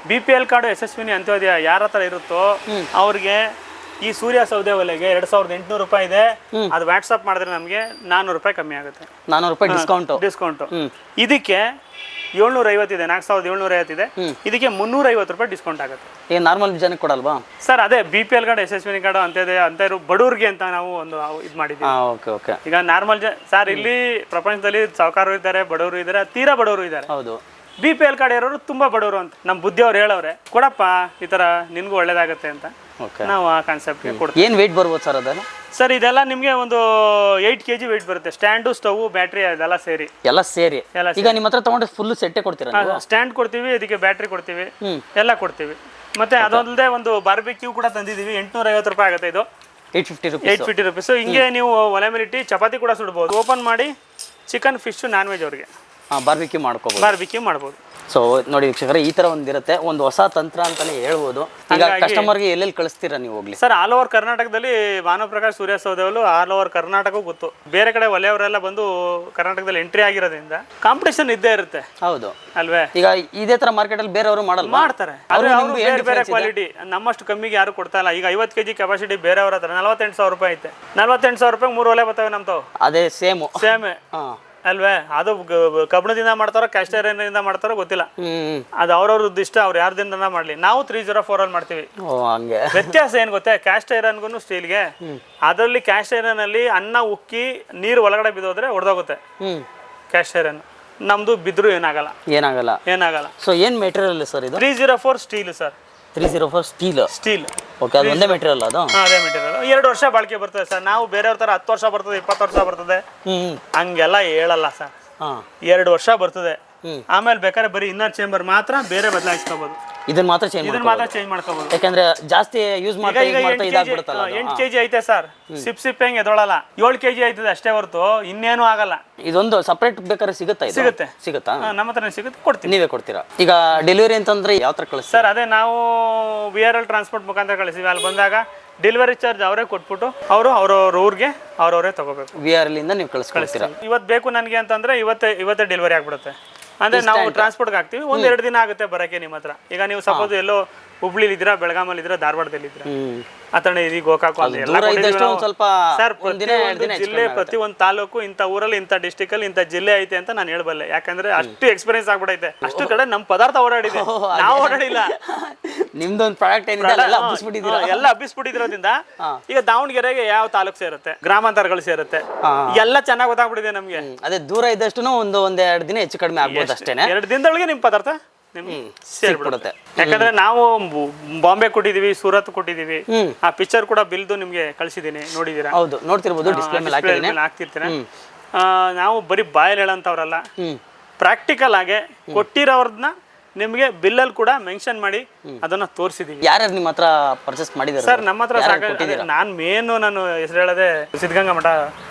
BPL ಕಾರ್ಡು ಯಶಸ್ವಿನಿ ಅಂತ್ಯೋದಯ ಯಾರ ಹತ್ರ ಇರುತ್ತೋ ಅವ್ರಿಗೆ ಈ ಸೂರ್ಯ ಸೌದೆ ಒಲೆಗೆ 2,800 ರೂಪಾಯಿ ಇದೆ. ಅದು ವಾಟ್ಸಪ್ ಮಾಡಿದ್ರೆ ನಮಗೆ 400 ರೂಪಾಯಿ ಕಮ್ಮಿ ಆಗುತ್ತೆ. 400 ರೂಪಾಯಿ ಡಿಸ್ಕೌಂಟ್. ಇದಕ್ಕೆ 750 ಇದೆ, 4,750 ಇದೆ. ಇದಕ್ಕೆ 350 ರೂಪಾಯಿ ಡಿಸ್ಕೌಂಟ್ ಆಗುತ್ತೆ. ಏನು ನಾರ್ಮಲ್ ಜನಕ್ಕೆ ಕೊಡಲ್ವಾ ಸರ್? ಅದೇ BPL ಕಾರ್ಡ್ ಯಶಸ್ವಿನಿ ಕಾರ್ಡು ಅಂತ ಇರೋ ಬಡವ್ರಿಗೆ ಅಂತ ನಾವು ಒಂದು ಇದು ಮಾಡಿದ್ದೀವಿ. ಓಕೆ. ಈಗ ನಾರ್ಮಲ್ ಸರ್, ಇಲ್ಲಿ ಪ್ರಪಂಚದಲ್ಲಿ ಸಾಹುಕಾರರು ಇದ್ದಾರೆ, ಬಡವರು ಇದ್ದಾರೆ, ತೀರಾ ಬಡವರು ಇದ್ದಾರೆ. ಹೌದು. BPL ಕಾರ್ಡ್ ಇರೋರು ತುಂಬಾ ಬಡವರು ಅಂತ ನಮ್ಮ ಬುದ್ಧಿಯವ್ರು ಹೇಳವ್ರೆ, ಕೊಡಪ್ಪ ಈ ತರ ನಿನ್ಗೂ ಒಳ್ಳೇದಾಗತ್ತೆ ಅಂತ ನಾವು ಆ ಕಾನ್ಸೆಪ್ಟ್ಗೆ ಕೊಡ್ತೀವಿ. ಏನು ವೆಯ್ಟ್ ಬರ್ಬೋದು ಸರ್ ಅದೆಲ್ಲ? ಸರ್ ಇದೆಲ್ಲ ನಿಮಗೆ ಒಂದು 8 kg ವೆಯ್ಟ್ ಬರುತ್ತೆ. ಸ್ಟ್ಯಾಂಡು, ಸ್ಟವ್, ಬ್ಯಾಟ್ರಿ ಅದೆಲ್ಲ ಸೇರಿ. ಈಗ ನಿಮ್ಮ ಹತ್ರ ತಗೊಂಡ್ರೆ ಫುಲ್ ಸೆಟ್ಟೇ ಕೊಡ್ತೀರಾ? ಸ್ಟ್ಯಾಂಡ್ ಕೊಡ್ತೀವಿ, ಇದಕ್ಕೆ ಬ್ಯಾಟ್ರಿ ಕೊಡ್ತೀವಿ, ಎಲ್ಲ ಕೊಡ್ತೀವಿ. ಮತ್ತೆ ಅದೊಂದೇ ಒಂದು ಬಾರ್ಬಿಕ್ಯೂ ಕೂಡ ತಂದಿದ್ದೀವಿ. 850 ರೂಪಾಯಿ ಆಗುತ್ತೆ. ಇದು 850 ರೂಪೀಸ್. ಹಿಂಗೆ ನೀವು ಒಲೆ ಮೇಲೆ ಇಟ್ಟು ಚಪಾತಿ ಕೂಡ ಸುಡ್ಬೋದು. ಓಪನ್ ಮಾಡಿ ಚಿಕನ್, ಫಿಶ್, ನಾನ್ ವೆಜ್ ಅವ್ರಿಗೆ ಬಾರ್ಬಿಕ್ಯೂ ಮಾಡ್ಬೋದು. ಸೊ ನೋಡಿ ವೀಕ್ಷಕರೇ, ಈ ತರ ಒಂದಿರುತ್ತೆ, ಒಂದು ಹೊಸ ತಂತ್ರ ಅಂತಾನೆ ಹೇಳ್ಬೋದು. ಈಗ ಕಸ್ಟಮರ್ಗೆ ಎಲ್ಲೆಲ್ಲಿ ಕಳಿಸ್ತೀರಾ ನೀವು ಹೋಗ್ಲಿ? ಸರ್, ಆಲ್ ಓವರ್ ಕರ್ನಾಟಕದಲ್ಲಿ ಭಾನುಪ್ರಕಾಶ್ ಸೂರ್ಯ ಸೌದೆಗಳು ಆಲ್ ಓವರ್ ಕರ್ನಾಟಕ ಗೊತ್ತು. ಬೇರೆ ಕಡೆ ಒಲೆಯವರೆಲ್ಲ ಬಂದು ಕರ್ನಾಟಕದಲ್ಲಿ ಎಂಟ್ರಿ ಆಗಿರೋದ್ರಿಂದ ಕಾಂಪಿಟೇಷನ್ ಇದ್ದೇ ಇರುತ್ತೆ. ಹೌದು ಅಲ್ವೇ? ಈಗ ಇದೇ ತರ ಮಾರ್ಕೆಟ್ ಅಲ್ಲಿ ಬೇರೆಯವರು ಮಾಡ್ತಾರೆ. ಬೇರೆ ಕ್ವಾಲಿಟಿ ನಮ್ಮಷ್ಟು ಕಮ್ಮಿಗೆ ಯಾರು ಕೊಡ್ತಾ ಇಲ್ಲ. ಈಗ 50 kg ಕೆಪಾಸಿಟಿ ಬೇರೆಯವ್ರ ಹತ್ರ 48,000 ರೂಪಾಯಿ ಐತೆ. 48,000 ರೂಪಾಯಿ 3 ಒಲೆ ಬರ್ತವೆ ನಮ್ತಾವ್. ಅದೇ ಸೇಮ್ ಅಲ್ವೇ? ಅದು ಕಬ್ಬಣದಿಂದ ಮಾಡ್ತಾರೋ ಕ್ಯಾಸ್ಟ್ ಐರನ್ ಮಾಡ್ತಾರೋ ಗೊತ್ತಿಲ್ಲ. ಅದು ಅವ್ರವ್ರದ್ದು ಇಷ್ಟ, ಅವ್ರು ಯಾರ್ದಿಂದ ಮಾಡ್ಲಿ. ನಾವು 304 ಅಲ್ಲಿ ಮಾಡ್ತೀವಿ. ವ್ಯತ್ಯಾಸ ಏನ್ ಗೊತ್ತೇ? ಕ್ಯಾಸ್ಟ್ ಐರನ್ಗೂ ಸ್ಟೀಲ್ಗೆ, ಅದರಲ್ಲಿ ಕ್ಯಾಸ್ಟ್ ಐರನ್ ಅಲ್ಲಿ ಅನ್ನ ಉಕ್ಕಿ ನೀರು ಒಳಗಡೆ ಬಿದ್ದೋದ್ರೆ ಹೊಡೆದೋಗುತ್ತೆ ಕ್ಯಾಸ್ಟ್ ಐರನ್. ನಮ್ದು ಬಿದ್ರು ಏನಾಗಲ್ಲ. ಸೊ ಏನ್ ಮೆಟೀರಿಯಲ್ ಸರ್ ಇದು? 304 ಸ್ಟೀಲ್ ಸರ್. 304 ಸ್ಟೀಲ್. ಓಕೆ, ಅದು ಒಂದೇ ಮೆಟೀರಿಯಲ್ ಅದು? ಅದೇ ಮೆಟೀರಿಯಲ್. 2 ವರ್ಷ ಬಾಳಿಕೆ ಬರ್ತದೆ ಸರ್. ನಾವು ಬೇರೆಯವ್ರ ತರ 10 ವರ್ಷ ಬರ್ತದೆ, 20 ವರ್ಷ ಬರ್ತದೆ ಹಂಗೆಲ್ಲ ಹೇಳಲ್ಲ ಸರ್. 2 ವರ್ಷ ಬರ್ತದೆ. ಆಮೇಲೆ ಬೇಕಾದ್ರೆ ಬರೀ ಇನ್ನರ್ ಚೇಂಬರ್ ಮಾತ್ರ ಬೇರೆ ಬದಲಾಯಿಸ್ಕೋಬಹುದು. ಇದನ್ನ ಮಾತ್ರ ಚೇಂಜ್ ಮಾಡ್ಕೋಬಹುದು. ಯಾಕಂದ್ರೆ ಜಾಸ್ತಿ ಯೂಸ್ ಮಾಡ್ತಾ ಇದಾಗ್ಬಿಡುತ್ತಲ್ಲ. 8 kg ಐತೆ ಸರ್. ಸಿಪ್ ಹೆಂಗ್ ಎದೊಳಲ್ಲ. 7 kg ಐತದೆ ಅಷ್ಟೇ ಹೊರತು ಇನ್ನೇನು ಆಗಲ್ಲ. ಇದೊಂದು ಸಪರೇಟ್ ಬೇಕಾದ್ರೆ ಸಿಗುತ್ತಾ? ನಮ್ಮ ಹತ್ರ ಸಿಗುತ್ತೆ, ಕೊಡ್ತೀವಿ. ನೀವೇ ಕೊಡ್ತೀರಾ? ಈಗ ಡೆಲಿವರಿ ಅಂತಂದ್ರೆ ಯಾವ ತರ ಕಳಿಸ್ತೀರಾ ಸರ್? ಅದೇ ನಾವು VRL ಟ್ರಾನ್ಸ್ಪೋರ್ಟ್ ಮುಖಾಂತರ ಕಳಿಸ್ತೀವಿ. ಅಲ್ಲಿ ಬಂದಾಗ ಡೆಲಿವರಿ ಚಾರ್ಜ್ ಅವರೇ ಕೊಟ್ಬಿಟ್ಟು ಅವ್ರವ್ರ ಊರಿಗೆ ಅವ್ರವರೇ ತಗೋಬೇಕು. VRL ಇಂದ ನೀವು ಕಳಿಸ್ತೀರಾ? ಇವತ್ತು ಬೇಕು ನನಗೆ ಅಂತಂದ್ರೆ ಇವತ್ತೇ ಡೆಲಿವರಿ ಆಗ್ಬಿಡುತ್ತೆ. ಅಂದ್ರೆ ನಾವು ಟ್ರಾನ್ಸ್ಪೋರ್ಟ್ಗೆ ಹಾಕ್ತೀವಿ. 1-2 ದಿನ ಆಗುತ್ತೆ ಬರಕ್ಕೆ ನಿಮ್ಮ ಹತ್ರ. ಈಗ ನೀವು ಸಪೋಸ್ ಎಲ್ಲೋ ಹುಬ್ಳಿಲಿ ಇದ್ದೀರಾ, ಬೆಳಗಾಮಲ್ಲಿ ಇದ್ದೀರಾ, ಧಾರವಾಡದಲ್ಲಿ ಇದ್ದೀರಾ, ಅಥಣಿ ಇದಿ, ಗೋಕಾಕು ಅಂತ ಸರ್, ಪ್ರತಿಯೊಂದು ಜಿಲ್ಲೆ, ಪ್ರತಿಯೊಂದು ತಾಲೂಕು, ಇಂಥ ಊರಲ್ಲಿ, ಇಂಥ ಡಿಸ್ಟಿಕ್ ಅಲ್ಲಿ, ಇಂಥ ಜಿಲ್ಲೆ ಐತೆ ಅಂತ ನಾನು ಹೇಳ್ಬಲ್ಲೆ. ಯಾಕಂದ್ರೆ ಅಷ್ಟು ಎಕ್ಸ್ಪೀರಿಯನ್ಸ್ ಆಗ್ಬಿಡೈತೆ. ಅಷ್ಟು ಕಡೆ ನಮ್ಮ ಪದಾರ್ಥ ಓಡಾಡಿದೆ, ನಾವು ಓಡಾಡಿಲ್ಲ. ನಿಮ್ದೊಂದು ಪ್ರಾಡಕ್ಟ್ ಎಲ್ಲ ಹಬ್ಬಿಸ್ಬಿಟ್ಟಿದ್ರೋದ್ರಿಂದ ಈಗ ದಾವಣಗೆರೆಗೆ ಯಾವ ತಾಲೂಕು ಸೇರುತ್ತೆ, ಗ್ರಾಮಾಂತರಗಳು ಸೇರುತ್ತೆ, ಎಲ್ಲ ಚೆನ್ನಾಗಿ ಗೊತ್ತಾಗ್ಬಿಟ್ಟಿದೆ ನಮ್ಗೆ. ಅದೇ ದೂರ ಇದ್ದಷ್ಟು ಒಂದೆರಡು ದಿನ ಹೆಚ್ಚು ಕಡಿಮೆ ಆಗ್ಬೋದು ಅಷ್ಟೇನೆ. 2 ದಿನದೊಳಗೆ ನಿಮ್ ಪದಾರ್ಥ ಸೇರ್ಬಿಡುತ್ತೆ. ಯಾಕಂದ್ರೆ ನಾವು ಬಾಂಬೆ ಕೊಟ್ಟಿದೀವಿ, ಸೂರತ್ ಕೊಟ್ಟಿದೀವಿ. ಆ ಪಿಕ್ಚರ್ ಕೂಡ ಬಿಲ್ದು ನಿಮ್ಗೆ ಕಳ್ಸಿದೀನಿ, ನೋಡಿದೀರಾ? ಹೌದು, ನೋಡ್ತಿರ್ಬೋದು, ಡಿಸ್ಪ್ಲೇ ಮೇಲೆ ಹಾಕ್ತಿರ್ತೀರ. ನಾವು ಬರೀ ಬಾಯಲ್ಲಿ ಹೇಳಂತವ್ರಲ್ಲ, ಪ್ರಾಕ್ಟಿಕಲ್ ಆಗಿ ಕೊಟ್ಟಿರೋರ್ನ ನಿಮಗೆ ಬಿಲ್ಲಲ್ಲಿ ಕೂಡ ಮೆನ್ಷನ್ ಮಾಡಿ ಅದನ್ನ ತೋರಿಸಿದೀವಿ. ಯಾರ್ಯಾರು ನಿಮ್ಮ ಹತ್ರ ಪರ್ಚೇಸ್ ಮಾಡಿದ್ದಾರೆ ಸರ್? ನಮ್ಮ ಹತ್ರ ನಾನು ಹೆಸರು ಹೇಳದೆ ಸಿದ್ಧಗಂಗಾ ಮಠ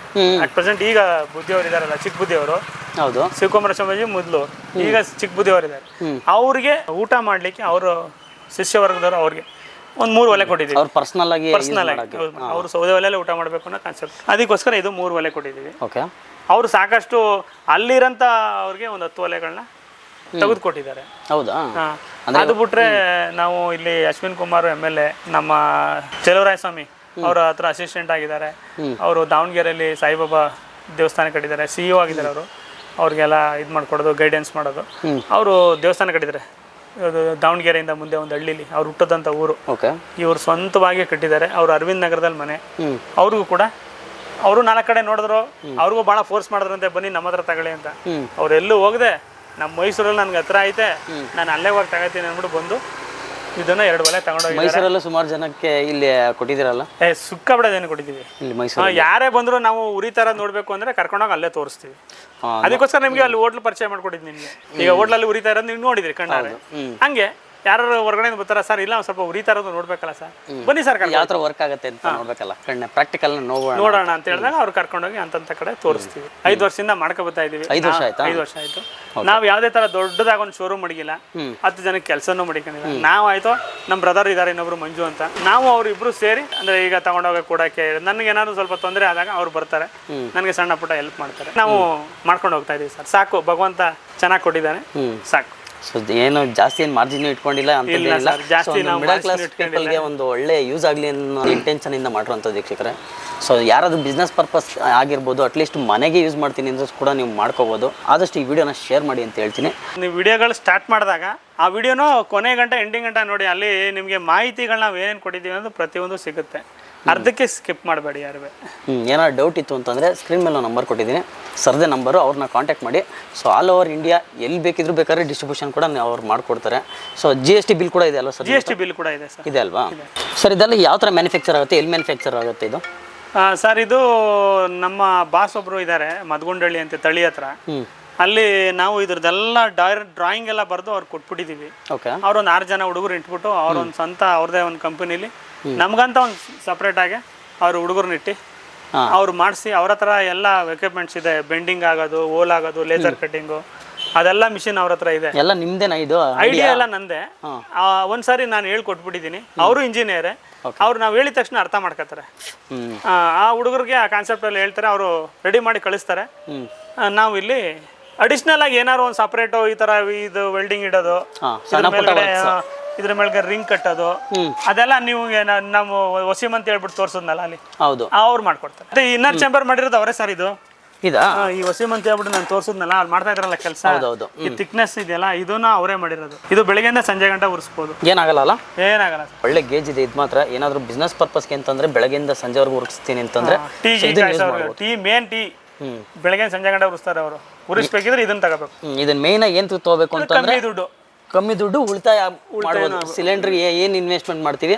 ಅಟ್ ಪ್ರೆಸೆಂಟ್. ಈಗ ಬುದ್ಧಿಯವರು ಇದಾರಲ್ಲ, ಚಿಕ್ಕ ಬುದ್ಧಿಯವರು, ಹೌದು, ಶಿವಕುಮಾರ ಸ್ವಾಮೀಜಿ ಮೊದಲು, ಈಗ ಚಿಕ್ಕ ಬುದ್ಧಿಯವರು ಇದ್ದಾರೆ. ಅವ್ರಿಗೆ ಊಟ ಮಾಡ್ಲಿಕ್ಕೆ ಅವರು ಶಿಷ್ಯ ವರ್ಗದವರು ಅವ್ರಿಗೆ 3 ಒಲೆ ಕೊಟ್ಟಿದ್ದೀವಿ. ಅವ್ರು ಪರ್ಸನಲ್ ಆಗಿ ಅವರು ಸೌದೆ ಒಲೆಯಲ್ಲೇ ಊಟ ಮಾಡಬೇಕು ಅನ್ನೋ ಕಾನ್ಸೆಪ್ಟ್. ಅದಕ್ಕೋಸ್ಕರ ಇದು 3 ಒಲೆ ಕೊಟ್ಟಿದ್ದೀವಿ. ಅವರು ಸಾಕಷ್ಟು ಅಲ್ಲಿರಂತ ಅವ್ರಿಗೆ ಒಂದು 10 ಒಲೆಗಳನ್ನ ತೆಗೆದುಕೊಟ್ಟಿದ್ದಾರೆ. ಹೌದಾ? ಅದು ಬಿಟ್ರೆ ನಾವು ಇಲ್ಲಿ ಅಶ್ವಿನ್ ಕುಮಾರ್ MLA, ನಮ್ಮ ಚೆಲುವರಾಯ ಸ್ವಾಮಿ ಅವರ ಹತ್ರ ಅಸಿಸ್ಟೆಂಟ್ ಆಗಿದ್ದಾರೆ. ಅವರು ದಾವಣಗೆರೆಯಲ್ಲಿ ಸಾಯಿಬಾಬಾ ದೇವಸ್ಥಾನ ಕಟ್ಟಿದ್ದಾರೆ, CEO ಆಗಿದ್ದಾರೆ. ಅವರು ಅವ್ರಿಗೆಲ್ಲ ಇದು ಮಾಡ್ಕೊಡೋದು, ಗೈಡೆನ್ಸ್ ಮಾಡೋದು. ಅವರು ದೇವಸ್ಥಾನ ಕಟ್ಟಿದ್ದಾರೆ ದಾವಣಗೆರೆಯಿಂದ ಮುಂದೆ ಒಂದು ಹಳ್ಳಿಲಿ, ಅವ್ರು ಹುಟ್ಟದಂಥ ಊರು. ಇವರು ಸ್ವಂತವಾಗಿ ಕಟ್ಟಿದ್ದಾರೆ. ಅವರು ಅರವಿಂದ್ ನಗರದಲ್ಲಿ ಮನೆ. ಅವ್ರಿಗೂ ಕೂಡ ಅವರು 4 ಕಡೆ ನೋಡಿದ್ರು, ಅವ್ರಿಗೂ ಭಾಳ ಫೋರ್ಸ್ ಮಾಡಿದ್ರಂತೆ, ಬನ್ನಿ ನಮ್ಮ ಹತ್ರ ತಗೊಳ್ಳಿ ಅಂತ. ಅವ್ರೆಲ್ಲೂ ಹೋಗದೆ ನಮ್ಮ ಮೈಸೂರಲ್ಲಿ ನನ್ಗೆ ಹತ್ರ ಐತೆ, ನಾನು ಅಲ್ಲೇ ಹೋಗಿ ತಗೋತೀನಿ ಅಂದ್ಬಿಟ್ಟು ಬಂದು ಇದನ್ನ 2 ಒಲೆ ತಗೊಂಡೋಗಿ ಮೈಸೂರಲ್ಲೂ ಸುಮಾರು ಜನಕ್ಕೆ ಇಲ್ಲಿ ಕೊಟ್ಟಿದ್ದೀರಲ್ಲ? ಸುಕ್ಕ ಬಿಡೋದೇನು ಕೊಟ್ಟಿದ್ದೀವಿ ಇಲ್ಲಿ ಮೈಸೂರು ಯಾರೇ ಬಂದ್ರು ನಾವು ಉರಿತಾರ ನೋಡ್ಬೇಕು ಅಂದ್ರೆ ಕರ್ಕೊಂಡೋಗಿ ಅಲ್ಲೇ ತೋರಿಸ್ತೀವಿ. ಅದಕ್ಕೋಸ್ಕರ ನಿಮ್ಗೆ ಅಲ್ಲಿ ಹೋಟ್ಲ್ ಪರಿಚಯ ಮಾಡ್ಕೊಟ್ಟಿದ್ದು ನಿಮ್ಗೆ. ಈಗ ಹೋಟ್ಲಲ್ಲಿ ಉರಿತಾ ಇರೋದು ನೀವು ನೋಡಿದ್ರಿ ಕಣ್ಣಾರೆ. ಹಂಗೆ ಯಾರು ಹೊರಗಡೆ ಬರ್ತಾರ ಸರ್, ಇಲ್ಲ ಒಂದ್ ಸ್ವಲ್ಪ ಉರಿತಾ ಇರೋದು ನೋಡ್ಬೇಕಲ್ಲ ಸರ್, ಬನ್ನಿ ಸರ್ ಯಾವ ಥರ ವರ್ಕ್ ಆಗುತ್ತೆ ಅಂತ ನೋಡ್ಬೇಕಲ್ಲ, ಕಣ್ಣೆ ಪ್ರಾಕ್ಟಿಕಲ್ ನೋಡೋಣ ಅಂತ ಹೇಳಿದಾಗ ಅವ್ರು ಕರ್ಕೊಂಡೋಗಿ ಅಂತಂತ ಕಡೆ ತೋರಿಸ್ತೀವಿ. 5 ವರ್ಷದಿಂದ ಮಾಡ್ಕೊ ಬರ್ತಾ ಇದೀವಿ. 5 ವರ್ಷ ಆಯ್ತಾ? 5 ವರ್ಷ ಆಯ್ತು. ನಾವ್ ಯಾವ್ದೇ ತರ ದೊಡ್ಡದಾಗ ಒಂದು ಶೋರೂಮ್ ಮಡಗಿಲ್ಲ, 10 ಜನಕ್ಕೆ ಕೆಲಸನೂ ಮಡಿಕೊಂಡಿಲ್ಲ. ನಾವ್ ಆಯ್ತು, ನಮ್ಮ ಬ್ರದರ್ ಇದಾರೆ ಇನ್ನೊಬ್ರು ಮಂಜು ಅಂತ, ನಾವು ಅವ್ರಿಬ್ರು ಸೇರಿ ಅಂದ್ರೆ ಈಗ ತಗೊಂಡೋಗ ಕೊಡಕ್ಕೆ ನನಗೆ ಏನಾದ್ರು ಸ್ವಲ್ಪ ತೊಂದರೆ ಆದಾಗ ಅವ್ರು ಬರ್ತಾರೆ, ನನಗೆ ಸಣ್ಣ ಪುಟ್ಟ ಹೆಲ್ಪ್ ಮಾಡ್ತಾರೆ, ನಾವು ಮಾಡ್ಕೊಂಡು ಹೋಗ್ತಾ ಇದೀವಿ ಸರ್. ಸಾಕು, ಭಗವಂತ ಚೆನ್ನಾಗಿ ಕೊಟ್ಟಿದ್ದಾನೆ, ಸಾಕು. ಸೊ ಏನು ಜಾಸ್ತಿ ಏನು ಮಾರ್ಜಿನ್ ಇಟ್ಕೊಂಡಿಲ್ಲ ಅಂತ ಮಿಡಲ್ ಕ್ಲಾಸ್ ಪೀಪಲ್ಗೆ ಒಂದು ಒಳ್ಳೆ ಯೂಸ್ ಆಗಲಿ ಅನ್ನೋ ಇಂಟೆನ್ಷನ್ ಇಂದ ಮಾಡಿರುವಂಥದ್ದು ವೀಕ್ಷಕರೇ. ಸೊ ಯಾರಾದ್ರೂ ಬಿಸ್ನೆಸ್ ಪರ್ಪಸ್ ಆಗಿರ್ಬೋದು, ಅಟ್ಲೀಸ್ಟ್ ಮನೆಗೆ ಯೂಸ್ ಮಾಡ್ತೀನಿ ಅಂದ್ರೆ ಕೂಡ ನೀವು ಮಾಡ್ಕೋಬೋದು. ಆದಷ್ಟು ಈ ವಿಡಿಯೋನ ಶೇರ್ ಮಾಡಿ ಅಂತ ಹೇಳ್ತೀನಿ. ನೀವು ವಿಡಿಯೋಗಳು ಸ್ಟಾರ್ಟ್ ಮಾಡಿದಾಗ ಆ ವಿಡಿಯೋನು ಕೊನೆ ಗಂಟೆ ಎಂಡಿಂಗ್ ಗಂಟೆ ನೋಡಿ, ಅಲ್ಲಿ ನಿಮಗೆ ಮಾಹಿತಿಗಳನ್ನ ನಾವು ಏನೇನು ಕೊಟ್ಟಿದ್ದೀವಿ ಅನ್ನೋದು ಪ್ರತಿಯೊಂದು ಸಿಗುತ್ತೆ. ಅರ್ಧಕ್ಕೆ ಸ್ಕಿಪ್ ಮಾಡಬೇಡಿ ಯಾರು. ಏನಾದ್ರು ಡೌಟ್ ಇತ್ತು ಅಂತಂದರೆ ಸ್ಕ್ರೀನ್ ಮೇಲೆ ನಂಬರ್ ಕೊಟ್ಟಿದ್ದೀನಿ, ಸರ್ದೇ ನಂಬರು, ಅವ್ರನ್ನ ಕಾಂಟ್ಯಾಕ್ಟ್ ಮಾಡಿ. ಸೊ ಆಲ್ ಓವರ್ ಇಂಡಿಯಾ ಎಲ್ಲಿ ಬೇಕಿದ್ರು ಬೇಕಾದ್ರೆ ಡಿಸ್ಟ್ರಿಬ್ಯೂಷನ್ ಕೂಡ ಅವ್ರು ಮಾಡಿಕೊಡ್ತಾರೆ. ಸೊ GST ಬಿಲ್ ಕೂಡ ಇದೆ ಅಲ್ವಾ ಸರ್? GST ಬಿಲ್ ಕೂಡ ಇದೆ ಸರ್. ಇದೆ ಅಲ್ವಾ ಸರ್? ಇದೆಲ್ಲ ಯಾವ ಥರ ಮ್ಯಾನುಫ್ಯಾಕ್ಚರ್ ಆಗುತ್ತೆ, ಎಲ್ಲಿ ಮ್ಯಾನುಫ್ಯಾಕ್ಚರ್ ಆಗುತ್ತೆ ಇದು? ಸರ್ ಇದು ನಮ್ಮ ಬಾಸ್ ಒಬ್ರು ಇದ್ದಾರೆ ಮದಗುಂಡಳ್ಳಿ ಅಂತ, ತಳಿ ಹತ್ರ. ಅಲ್ಲಿ ನಾವು ಇದ್ರದ್ದೆಲ್ಲ ಡ್ರಾಯಿಂಗ್ ಎಲ್ಲ ಬರೆದು ಅವ್ರು ಕೊಟ್ಬಿಟ್ಟಿದ್ದೀವಿ. ಅವ್ರೊಂದು 6 ಜನ ಹುಡುಗರು ಇಟ್ಬಿಟ್ಟು ಅವ್ರೊಂದು ಸ್ವಂತ ಅವ್ರದೇ ಒಂದು ಕಂಪನಿಲಿ ನಮ್ಗಂತ ಒಂದು ಸಪ್ರೇಟ್ ಆಗಿ ಅವ್ರ ಹುಡುಗರನ್ನ ಇಟ್ಟು ಅವ್ರು ಮಾಡಿಸಿ, ಅವ್ರ ಹತ್ರ ಎಲ್ಲ ಎಕ್ವಿಪ್ಮೆಂಟ್ಸ್ ಇದೆ. ಬೆಂಡಿಂಗ್ ಆಗೋದು, ಓಲ್ ಆಗೋದು, ಲೇಸರ್ ಕಟ್ಟಿಂಗು, ಅದೆಲ್ಲ ಮಿಷಿನ್ ಅವ್ರ ಹತ್ರ ಇದೆ. ಎಲ್ಲ ನಿಮ್ದೇನಾ ಇದು? ಐಡಿಯಾ ಎಲ್ಲ ನಂದೆ. ಒಂದ್ಸಾರಿ ನಾನು ಹೇಳ್ಕೊಟ್ಬಿಟ್ಟಿದ್ದೀನಿ. ಅವರು ಇಂಜಿನಿಯರೇ, ಅವ್ರು ನಾವು ಹೇಳಿದ ತಕ್ಷಣ ಅರ್ಥ ಮಾಡ್ಕೋತಾರೆ. ಆ ಹುಡುಗರಿಗೆ ಆ ಕಾನ್ಸೆಪ್ಟ್ ಅಲ್ಲಿ ಹೇಳ್ತಾರೆ, ಅವರು ರೆಡಿ ಮಾಡಿ ಕಳಿಸ್ತಾರೆ. ನಾವು ಇಲ್ಲಿ ಅಡಿಷ್ನಲ್ ಆಗಿ ಏನಾದ್ರು ಒಂದು ಸಪ್ರೇಟು ಈ ತರ ಇದು ವೆಲ್ಡಿಂಗ್ ಇಡೋದು, ಇದ್ರ ಮೇಲ್ಗಡೆ ರಿಂಗ್ ಕಟ್ಟೋದು, ಅದೆಲ್ಲ ನೀವು ನಾವು ವಸೀಮ್ ಅಂತ ಹೇಳ್ಬಿಟ್ಟು ತೋರ್ಸೋದ್ನಲ್ಲ ಅಲ್ಲಿ, ಹೌದು, ಅವ್ರು ಮಾಡ್ಕೊಡ್ತಾರೆ. ಮತ್ತೆ ಇನ್ನರ್ ಚೇಂಬರ್ ಮಾಡಿರೋದು ಅವರೇ ಸರ್. ಇದು ಇದಾ ಈ ವಸೀಮ್ ಅಂತ ಹೇಳ್ಬಿಟ್ಟು ನಾನು ತೋರ್ಸೋದ್ನಲ್ಲ, ಅಲ್ಲಿ ಮಾಡ್ತಾ ಇದ್ರಲ್ಲ ಕೆಲಸ, ಈ ಥಿಕ್ನೆಸ್ ಇದೆಯಲ್ಲ, ಇದನ್ನ ಅವರೇ ಮಾಡಿರೋದು. ಇದು ಬೆಳಗ್ಗೆಯಿಂದ ಸಂಜೆ ಗಂಟೆ ಉರಿಸ್ಬೋದು, ಏನಾಗಲ್ಲ. ಏನಾಗಲ್ಲ. ಒಳ್ಳೆ ಗೇಜ್ ಇದೆ ಇದು ಮಾತ್ರ. ಏನಾದ್ರು ಬಿಸ್ನೆಸ್ ಪರ್ಪಸ್ಗೆ ಅಂತಂದ್ರೆ ಬೆಳಗ್ಗೆಯಿಂದ ಸಂಜೆವರೆಗೂ ಉರಿಸ್ತೀನಿ ಅಂತಂದ್ರೆ ಟೀ ಮೇನ್ ಟೀ ಬೆಳಗ್ಗೆ ಸಂಜೆ ಗಂಟೆ ಉರಿಸ್ತಾರೆ ಅವರು. ಉರಿಸ್ಬೇಕಿದ್ರೆ ಇದನ್ನ ತಗೋಬೇಕು. ಇದನ್ನ ಮೇನ್ ಆಗಿ ಏನ್ ತಗೋಬೇಕು ಅಂತಂದ್ರೆ ಕಮ್ಮಿ ದುಡ್ಡು ಉಳಿತಾಯ ಮಾಡ್ಬೋದು. ಸಿಲಿಂಡರ್ ಏನ್ ಇನ್ವೆಸ್ಟ್ಮೆಂಟ್ ಮಾಡ್ತೀವಿ,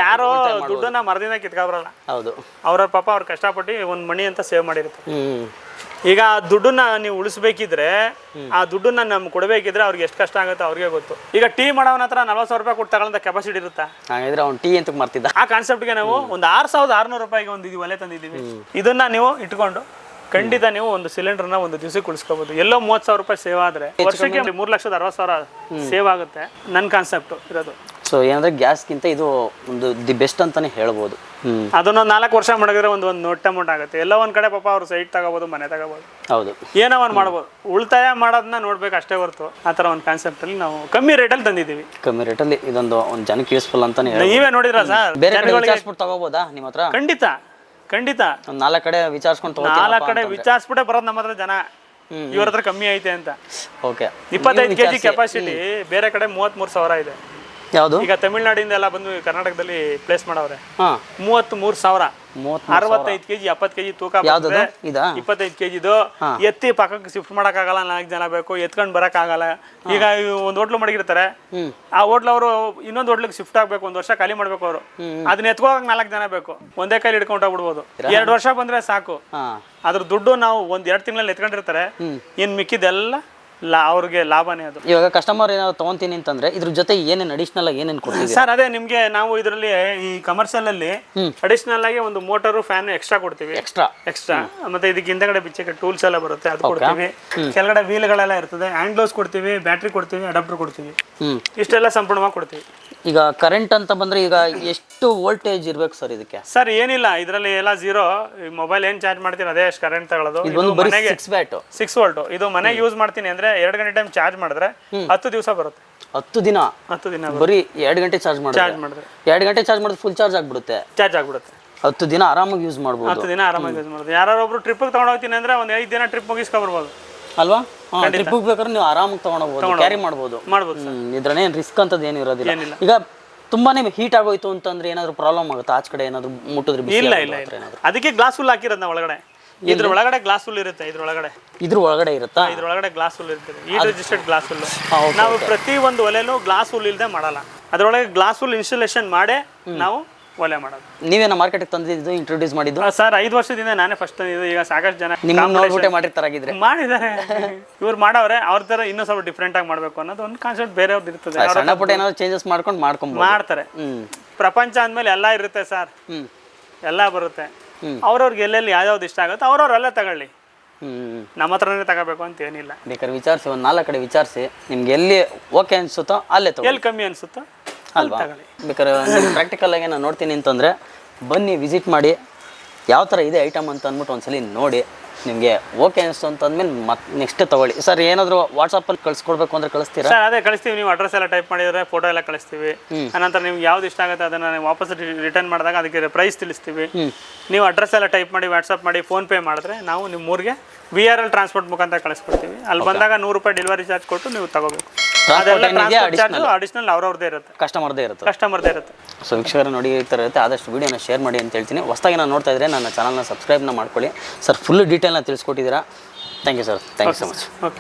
ಯಾರೋ ದುಡ್ಡನ್ನ ಮರದಿಂದ ಕಿತ್ಕೊಬರಲ್ಲ. ಹೌದು, ಅವ್ರ ಪಾಪ ಅವ್ರು ಕಷ್ಟಪಟ್ಟು ಒಂದ್ ಮಣಿ ಅಂತ ಸೇವ್ ಮಾಡಿರುತ್ತೆ. ಈಗ ಆ ದುಡ್ಡನ್ನ ನೀವು ಉಳಿಸ್ಬೇಕಿದ್ರೆ, ಆ ದುಡ್ಡನ್ನ ನಮ್ಗೆ ಕೊಡಬೇಕಿದ್ರೆ ಅವ್ರಿಗೆ ಎಷ್ಟು ಕಷ್ಟ ಆಗುತ್ತೆ ಅವ್ರಿಗೆ ಗೊತ್ತು. ಈಗ ಟೀ ಮಾಡೋವನ ಹತ್ರ 40,000 ರೂಪಾಯಿ ಕೊಟ್ಟು ತಗೊಳ್ಳೋ ಕೆಪಾಸಿಟಿ ಇರುತ್ತಾ? ಹಾಗಾದ್ರೆ ಅವ್ನು ಟೀ ಅಂತ ಮಾಡ್ತಿದ್ದ. ಆ ಕಾನ್ಸೆಪ್ಟ್ಗೆ ನಾವು ಒಂದು 6,600 ರೂಪಾಯಿಗೆ ಒಂದು ಒಲೆ ತಂದಿದ್ದೀವಿ. ಇದನ್ನ ನೀವು ಇಟ್ಕೊಂಡು ಖಂಡಿತ ನೀವು ಒಂದು ಸಿಲಿಂಡರ್ನ ಒಂದು ದಿವಸಕ್ಕೆ ಉಳಿಸ್ಕೋಬಹುದು. ಎಲ್ಲೋ 30,000 ರೂಪಾಯಿ ಸೇವ್ ಆದ್ರೆ ವರ್ಷಕ್ಕೆ 3,60,000 ಸೇವ್ ಆಗುತ್ತೆ. ನನ್ನ ಕಾನ್ಸೆಪ್ಟ್ ಇರೋದು. ಸೊ ಏನಂದ್ರೆ ಗ್ಯಾಸ್ಗಿಂತ ಇದು ಒಂದು ದಿ ಬೆಸ್ಟ್ ಅಂತಾನೆ ಹೇಳ್ಬೋದು. ಅದನ್ನ 4 ವರ್ಷ ಮಾಡಿದ್ರೆ ಒಂದು ನೋಟ್ ಅಮೌಂಟ್ ಆಗುತ್ತೆ. ಎಲ್ಲ ಒಂದ್ ಕಡೆ ಪಾಪ ಅವ್ರು ಸೈಟ್ ತಗೋಬಹುದು, ಮನೆ ತಗೋಬಹುದು, ಹೌದು, ಏನೋ ಒಂದು ಮಾಡ್ಬೋದು. ಉಳಿತಾಯ ಮಾಡೋದನ್ನ ನೋಡ್ಬೇಕು ಅಷ್ಟೇ ಹೊರತು ಆ ಥರ ಒಂದು ಕಾನ್ಸೆಪ್ಟ್ ಅಲ್ಲಿ ನಾವು ಕಮ್ಮಿ ರೇಟಲ್ಲಿ ತಂದಿದ್ದೀವಿ. ಕಮ್ಮಿ ರೇಟಲ್ಲಿ ಇದೊಂದು ಜನಕ್ಕೆ ಯೂಸ್ಫುಲ್ ಅಂತಾನೆ ನೀವೇ ನೋಡಿದ್ರ ಸರ್? ಬೇರೆ ಕಡೆ ವಿಚಾರಿಸ್ಬಿಟ್ಟು ತಗೋಬೋದಾ ನಿಮ್ಮ ಹತ್ರ? ಖಂಡಿತ ಖಂಡಿತ. 4 ಕಡೆ ವಿಚಾರಿಸ್ಕೊಂಡು 4 ಕಡೆ ವಿಚಾರಿಸ್ಬಿಟ್ಟೆ ಬರೋದು ನಮ್ಮ ಹತ್ರ ಜನ. ಇವ್ರ ಹತ್ರ ಕಮ್ಮಿ ಐತೆ ಅಂತ. Okay, 25 kg capacity. ಬೇರೆ ಕಡೆ 33,000 ಇದೆ. ಯಾವುದು? ಈಗ ತಮಿಳ್ನಾಡಿಂದ ಎಲ್ಲ ಬಂದು ಕರ್ನಾಟಕದಲ್ಲಿ ಪ್ಲೇಸ್ ಮಾಡವ್ರೆ. 33,000, 65 kg 70 kg ತೂಕ. 25 kg ಎತ್ತಿ ಪಕ್ಕಕ್ಕೆ ಶಿಫ್ಟ್ ಮಾಡಕ್ ಆಗಲ್ಲ. 4 ಜನ ಬೇಕು, ಎತ್ಕೊಂಡ್ ಬರಕ್ ಆಗಲ್ಲ. ಈಗ ಒಂದು ಹೋಟ್ಲು ಮಡಗಿರ್ತಾರೆ, ಆ ಹೋಟ್ಲ್ ಅವರು ಇನ್ನೊಂದು ಹೋಟ್ಲಿಗೆ ಶಿಫ್ಟ್ ಆಗ್ಬೇಕು, 1 ವರ್ಷ ಖಾಲಿ ಮಾಡ್ಬೇಕು. ಅವರು ಅದನ್ನ ಎತ್ಕೋಕ್ 4 ಜನ ಬೇಕು. ಒಂದೇ ಕೈಲಿ ಹಿಡ್ಕೊಂಡು ಹೋಗ್ಬಿಡ್ಬೋದು. 2 ವರ್ಷ ಬಂದ್ರೆ ಸಾಕು. ಅದ್ರ ದುಡ್ಡು ನಾವು 1-2 ತಿಂಗಳಲ್ಲಿ ಎತ್ಕೊಂಡಿರ್ತಾರೆ. ಇನ್ ಮಿಕ್ಕಿದೆಲ್ಲ ಅವ್ರಿಗೆ ಲಾಭನೇ. ಅದು ಇವಾಗ ಕಸ್ಟಮರ್ ಏನಾದ್ರು ತಗೊಂತೀನಿ ಅಂತಂದ್ರೆ ಇದ್ರ ಜೊತೆ ಏನೇನು ಅಡಿಷನಲ್ ಆಗಿ ಏನೇನು ಕೊಡ್ತೀವಿ ಸರ್? ಅದೇ ನಿಮ್ಗೆ ನಾವು ಇದರಲ್ಲಿ ಈ ಕಮರ್ಷಿಯಲ್ ಅಲ್ಲಿ ಅಡಿಷನಲ್ ಆಗಿ ಒಂದು ಮೋಟರು, ಫ್ಯಾನ್ ಎಕ್ಸ್ಟ್ರಾ ಕೊಡ್ತೀವಿ. ಎಕ್ಸ್ಟ್ರಾ ಮತ್ತೆ ಇದಕ್ಕೆ ಹಿಂದಗಡೆ ಬಿಚ್ಚಕ್ಕೆ ಟೂಲ್ಸ್ ಎಲ್ಲ ಬರುತ್ತೆ, ಅದು ಕೊಡ್ತೀವಿ. ಕೆಳಗಡೆ ವೀಲ್ಗಳೆಲ್ಲ ಇರ್ತದೆ, ಹ್ಯಾಂಡ್ ಗ್ಲೌಸ್ ಕೊಡ್ತೀವಿ, ಬ್ಯಾಟ್ರಿ ಕೊಡ್ತೀವಿ, ಅಡಾಪ್ಟರ್ ಕೊಡ್ತೀವಿ. ಇಷ್ಟೆಲ್ಲ ಸಂಪೂರ್ಣವಾಗಿ ಕೊಡ್ತೀವಿ. ಈಗ ಕರೆಂಟ್ ಅಂತ ಬಂದ್ರೆ ಈಗ ಎಷ್ಟು ವೋಲ್ಟೇಜ್ ಇರ್ಬೇಕು ಸರ್ ಇದಕ್ಕೆ? ಸರ್ ಏನಿಲ್ಲ, ಇದರಲ್ಲಿ ಎಲ್ಲ 0. ಮೊಬೈಲ್ ಏನ್ ಚಾರ್ಜ್ ಮಾಡ್ತೀರಾ ಅದೇ ಅಷ್ಟು ಕರೆಂಟ್ ತಗೊಳ್ಳೋದು. 6 ವೋಲ್ಟ್. ಇದು ಮನೆಗೆ ಯೂಸ್ ಮಾಡ್ತೀನಿ ಅಂದ್ರೆ 2 ಗಂಟೆ ಟೈಮ್ ಚಾರ್ಜ್ ಮಾಡಿದ್ರೆ 10 ದಿವಸ ಬರುತ್ತೆ. 10 ದಿನ ಬರೀ 2 ಗಂಟೆ ಚಾರ್ಜ್ ಮಾಡಿದ್ರೆ 2 ಗಂಟೆ ಚಾರ್ಜ್ ಮಾಡಿದ್ರೆ ಫುಲ್ ಚಾರ್ಜ್ ಆಗ್ಬಿಡುತ್ತೆ. 10 ದಿನ ಆರಾಮಾಗಿ ಯೂಸ್ ಮಾಡ್ಬೋದು. 10 ದಿನ ಆರಾಮಾಗಿ ಯೂಸ್ ಮಾಡ್ಬೋದು. ಯಾರೊಬ್ರು ಟ್ರಿಪ್ ತಗೊಂಡು ಹೋಗ್ತೀನಿ ಅಂದ್ರೆ ಒಂದು 5 ದಿನ ಟ್ರಿಪ್ ಮುಗಿಸ್ಕೊಬರ್ಬೋದು ಅಲ್ವಾ? ಟ್ರಿಪ್ ಬೇಕಾದ್ರೆ ನೀವು ಆರಾಮಾಗಿ ತಗೊಂಡೋಗ್ಬೋದು, ಕ್ಯಾರಿ ಮಾಡ್ಬೋದು. ಇದ್ರನೇ ರಿಸ್ಕ್ ಅಂತದ್ ಏನು ಇರೋದಿಲ್ಲ. ಈಗ ತುಂಬಾನೇ ಹೀಟ್ ಆಗೋಯ್ತು ಅಂತಂದ್ರೆ ಏನಾದ್ರು ಪ್ರಾಬ್ಲಮ್ ಆಗುತ್ತೆ? ಆಚ ಕಡೆ ಏನಾದ್ರು ಮುಟ್ಟಿದ್ರೆ? ಇಲ್ಲ, ಅದಕ್ಕೆ ಗ್ಲಾಸ್ ಫುಲ್ ಹಾಕಿರೋದು ನಾವು ಒಳಗಡೆ. ಇದ್ರ ಒಳಗಡೆ ಗ್ಲಾಸ್ ಹುಲ್ ಇರುತ್ತೆ. ಇದ್ರ ಒಳಗಡೆ ಇರುತ್ತಾ? ಇದ್ರೊಳಗಡೆ ಗ್ಲಾಸ್ ಹುಲ್ ಇರ್ತದೆ, ಈ ರಿಜಿಸ್ಟರ್ಡ್ ಗ್ಲಾಸ್ ಹುಲ್ಲು. okay, ನಾವು ಪ್ರತಿ ಒಂದು ಒಲೆನೂ ಗ್ಲಾಸ್ ಹುಲ್ ಇಲ್ಲದೆ ಮಾಡಲ್ಲ. ಅದರೊಳಗೆ ಗ್ಲಾಸ್ ಹುಲ್ ಇನ್ಸ್ಟಾಲೇಷನ್ ಮಾಡೇ ನಾವು ಒಲೆ ಮಾಡೋದು. ನೀವೇನ ಮಾರ್ಕೆಟ್ಗೆ ತಂದಿದ್ದು, ಇಂಟ್ರೊಡ್ಯೂಸ್ ಮಾಡಿದ್ದು? ಸರ್ 5 ವರ್ಷದಿಂದ ನಾನೇ ಫಸ್ಟ್ ತಂದಿದ್ದು. ಈಗ ಸಾಕಷ್ಟು ಜನ ನಿಮ್ಮ ನೋಡ್ಬಿಟ್ಟೆ ಮಾಡಿರ್ತಾರಾಗಿದ್ರೆ ಮಾಡಿದ್ದಾರೆ. ಇವ್ರು ಮಾಡವ್ರೆ, ಅವ್ರ ತರ ಇನ್ನೂ ಸ್ವಲ್ಪ ಡಿಫ್ರೆಂಟ್ ಆಗಿ ಮಾಡ್ಬೇಕು ಅನ್ನೋದು ಒಂದು ಕಾನ್ಸೆಪ್ಟ್ ಬೇರೆಯವ್ರದ್ದು ಇರ್ತದೆ. ಸಣ್ಣ ಪುಟ್ಟ ಏನಾದ್ರು ಚೇಂಜಸ್ ಮಾಡ್ಕೊಂಡು ಮಾಡ್ತಾರೆ. ಪ್ರಪಂಚ ಅಂದ್ಮೇಲೆ ಎಲ್ಲ ಇರುತ್ತೆ ಸರ್, ಎಲ್ಲ ಬರುತ್ತೆ. ಅವ್ರವ್ರಿಗೆ ಎಲ್ಲೆಲ್ಲಿ ಯಾವ್ಯಾವ್ದು ಇಷ್ಟ ಆಗುತ್ತೆ ಅವ್ರವ್ರೆಲ್ಲ ತಗೊಳ್ಳಿ. ನಮ್ಮ ಹತ್ರನೇ ತಗೋಬೇಕು ಅಂತ ಏನಿಲ್ಲ. ಬೇಕಾದ್ರೆ ವಿಚಾರಿಸಿ, ಒಂದು 4 ಕಡೆ ವಿಚಾರಿಸಿ, ನಿಮ್ಗೆ ಎಲ್ಲಿ ಓಕೆ ಅನ್ಸುತ್ತೋ ಅಲ್ಲೇ ತಗೋ. ಎಲ್ಲಿ ಕಮ್ಮಿ ಅನ್ಸುತ್ತೋ ಅಲ್ವಾ? ಬೇಕಾದ್ರೆ ಪ್ರಾಕ್ಟಿಕಲ್ ಆಗಿ ನಾನು ನೋಡ್ತೀನಿ ಅಂತಂದರೆ ಬನ್ನಿ, ವಿಸಿಟ್ ಮಾಡಿ, ಯಾವ ಥರ ಇದೆ ಐಟಮ್ ಅಂತ ಅಂದ್ಬಿಟ್ಟು ಒಂದ್ಸಲಿ ನೋಡಿ, ನಿಮಗೆ ಓಕೆ ಅನಿಸ್ತು ಅಂತಂದ್ಮೇಲೆ ಮತ್ತೆ ನೆಕ್ಸ್ಟ್ ತಗೊಳ್ಳಿ. ಸರ್ ಏನಾದರೂ ವಾಟ್ಸಪ್ಪಲ್ಲಿ ಕಳಿಸ್ಕೊಡ್ಬೇಕು ಅಂದರೆ ಕಳಿಸ್ತೀರಾ? ಸರ್ ಅದೇ ಕಳಿಸ್ತೀವಿ. ನೀವು ಅಡ್ರೆಸ್ ಎಲ್ಲ ಟೈಪ್ ಮಾಡಿದರೆ ಫೋಟೋ ಎಲ್ಲ ಕಳಿಸ್ತೀವಿ. ಅನಂತರ ನಿಮ್ಗೆ ಯಾವ್ದು ಇಷ್ಟ ಆಗುತ್ತೆ ಅದನ್ನು ವಾಪಸ್ ರಿಟರ್ನ್ ಮಾಡಿದಾಗ ಅದಕ್ಕೆ ಪ್ರೈಸ್ ತಿಳಿಸ್ತೀವಿ. ನೀವು ಅಡ್ರೆಸ್ ಎಲ್ಲ ಟೈಪ್ ಮಾಡಿ ವಾಟ್ಸಪ್ ಮಾಡಿ ಫೋನ್ಪೇ ಮಾಡಿದ್ರೆ ನಾವು ನಿಮ್ಮ ಊರಿಗೆ VRL ಟ್ರಾನ್ಸ್ಪೋರ್ಟ್ ಮುಖಾಂತರ ಕಳಿಸ್ಕೊಡ್ತೀವಿ. ಅಲ್ಲಿ ಬಂದಾಗ 100 ರೂಪಾಯಿ ಡೆಲಿವರಿ ಚಾರ್ಜ್ ಕೊಟ್ಟು ನೀವು ತಗೋಬೇಕು. ಅಡಿಷನಲ್ ಅವ್ರವ್ರದ್ದೇ ಇರುತ್ತೆ, ಕಸ್ಟಮರ್ದೇ ಇರುತ್ತೆ. ಸೊ ವೀಕ್ಷಕರ ನೋಡಿ, ಈ ಥರ ಇರುತ್ತೆ. ಆದಷ್ಟು ವೀಡಿಯೋನ ಶೇರ್ ಮಾಡಿ ಅಂತ ಹೇಳ್ತೀನಿ. ಹೊಸದಾಗಿ ನಾನು ನೋಡ್ತಾ ಇದ್ದರೆ ನನ್ನ ಚಾನಲ್ನ ಸಬ್ಸ್ಕ್ರೈಬ್ನ ಮಾಡ್ಕೊಳ್ಳಿ. ಸರ್ ಫುಲ್ ಡೀಟೇಲ್ನ ತಿಳಿಸ್ಕೊಟ್ಟಿದ್ದೀರಾ. Thank you sir, thank you so much. Okay.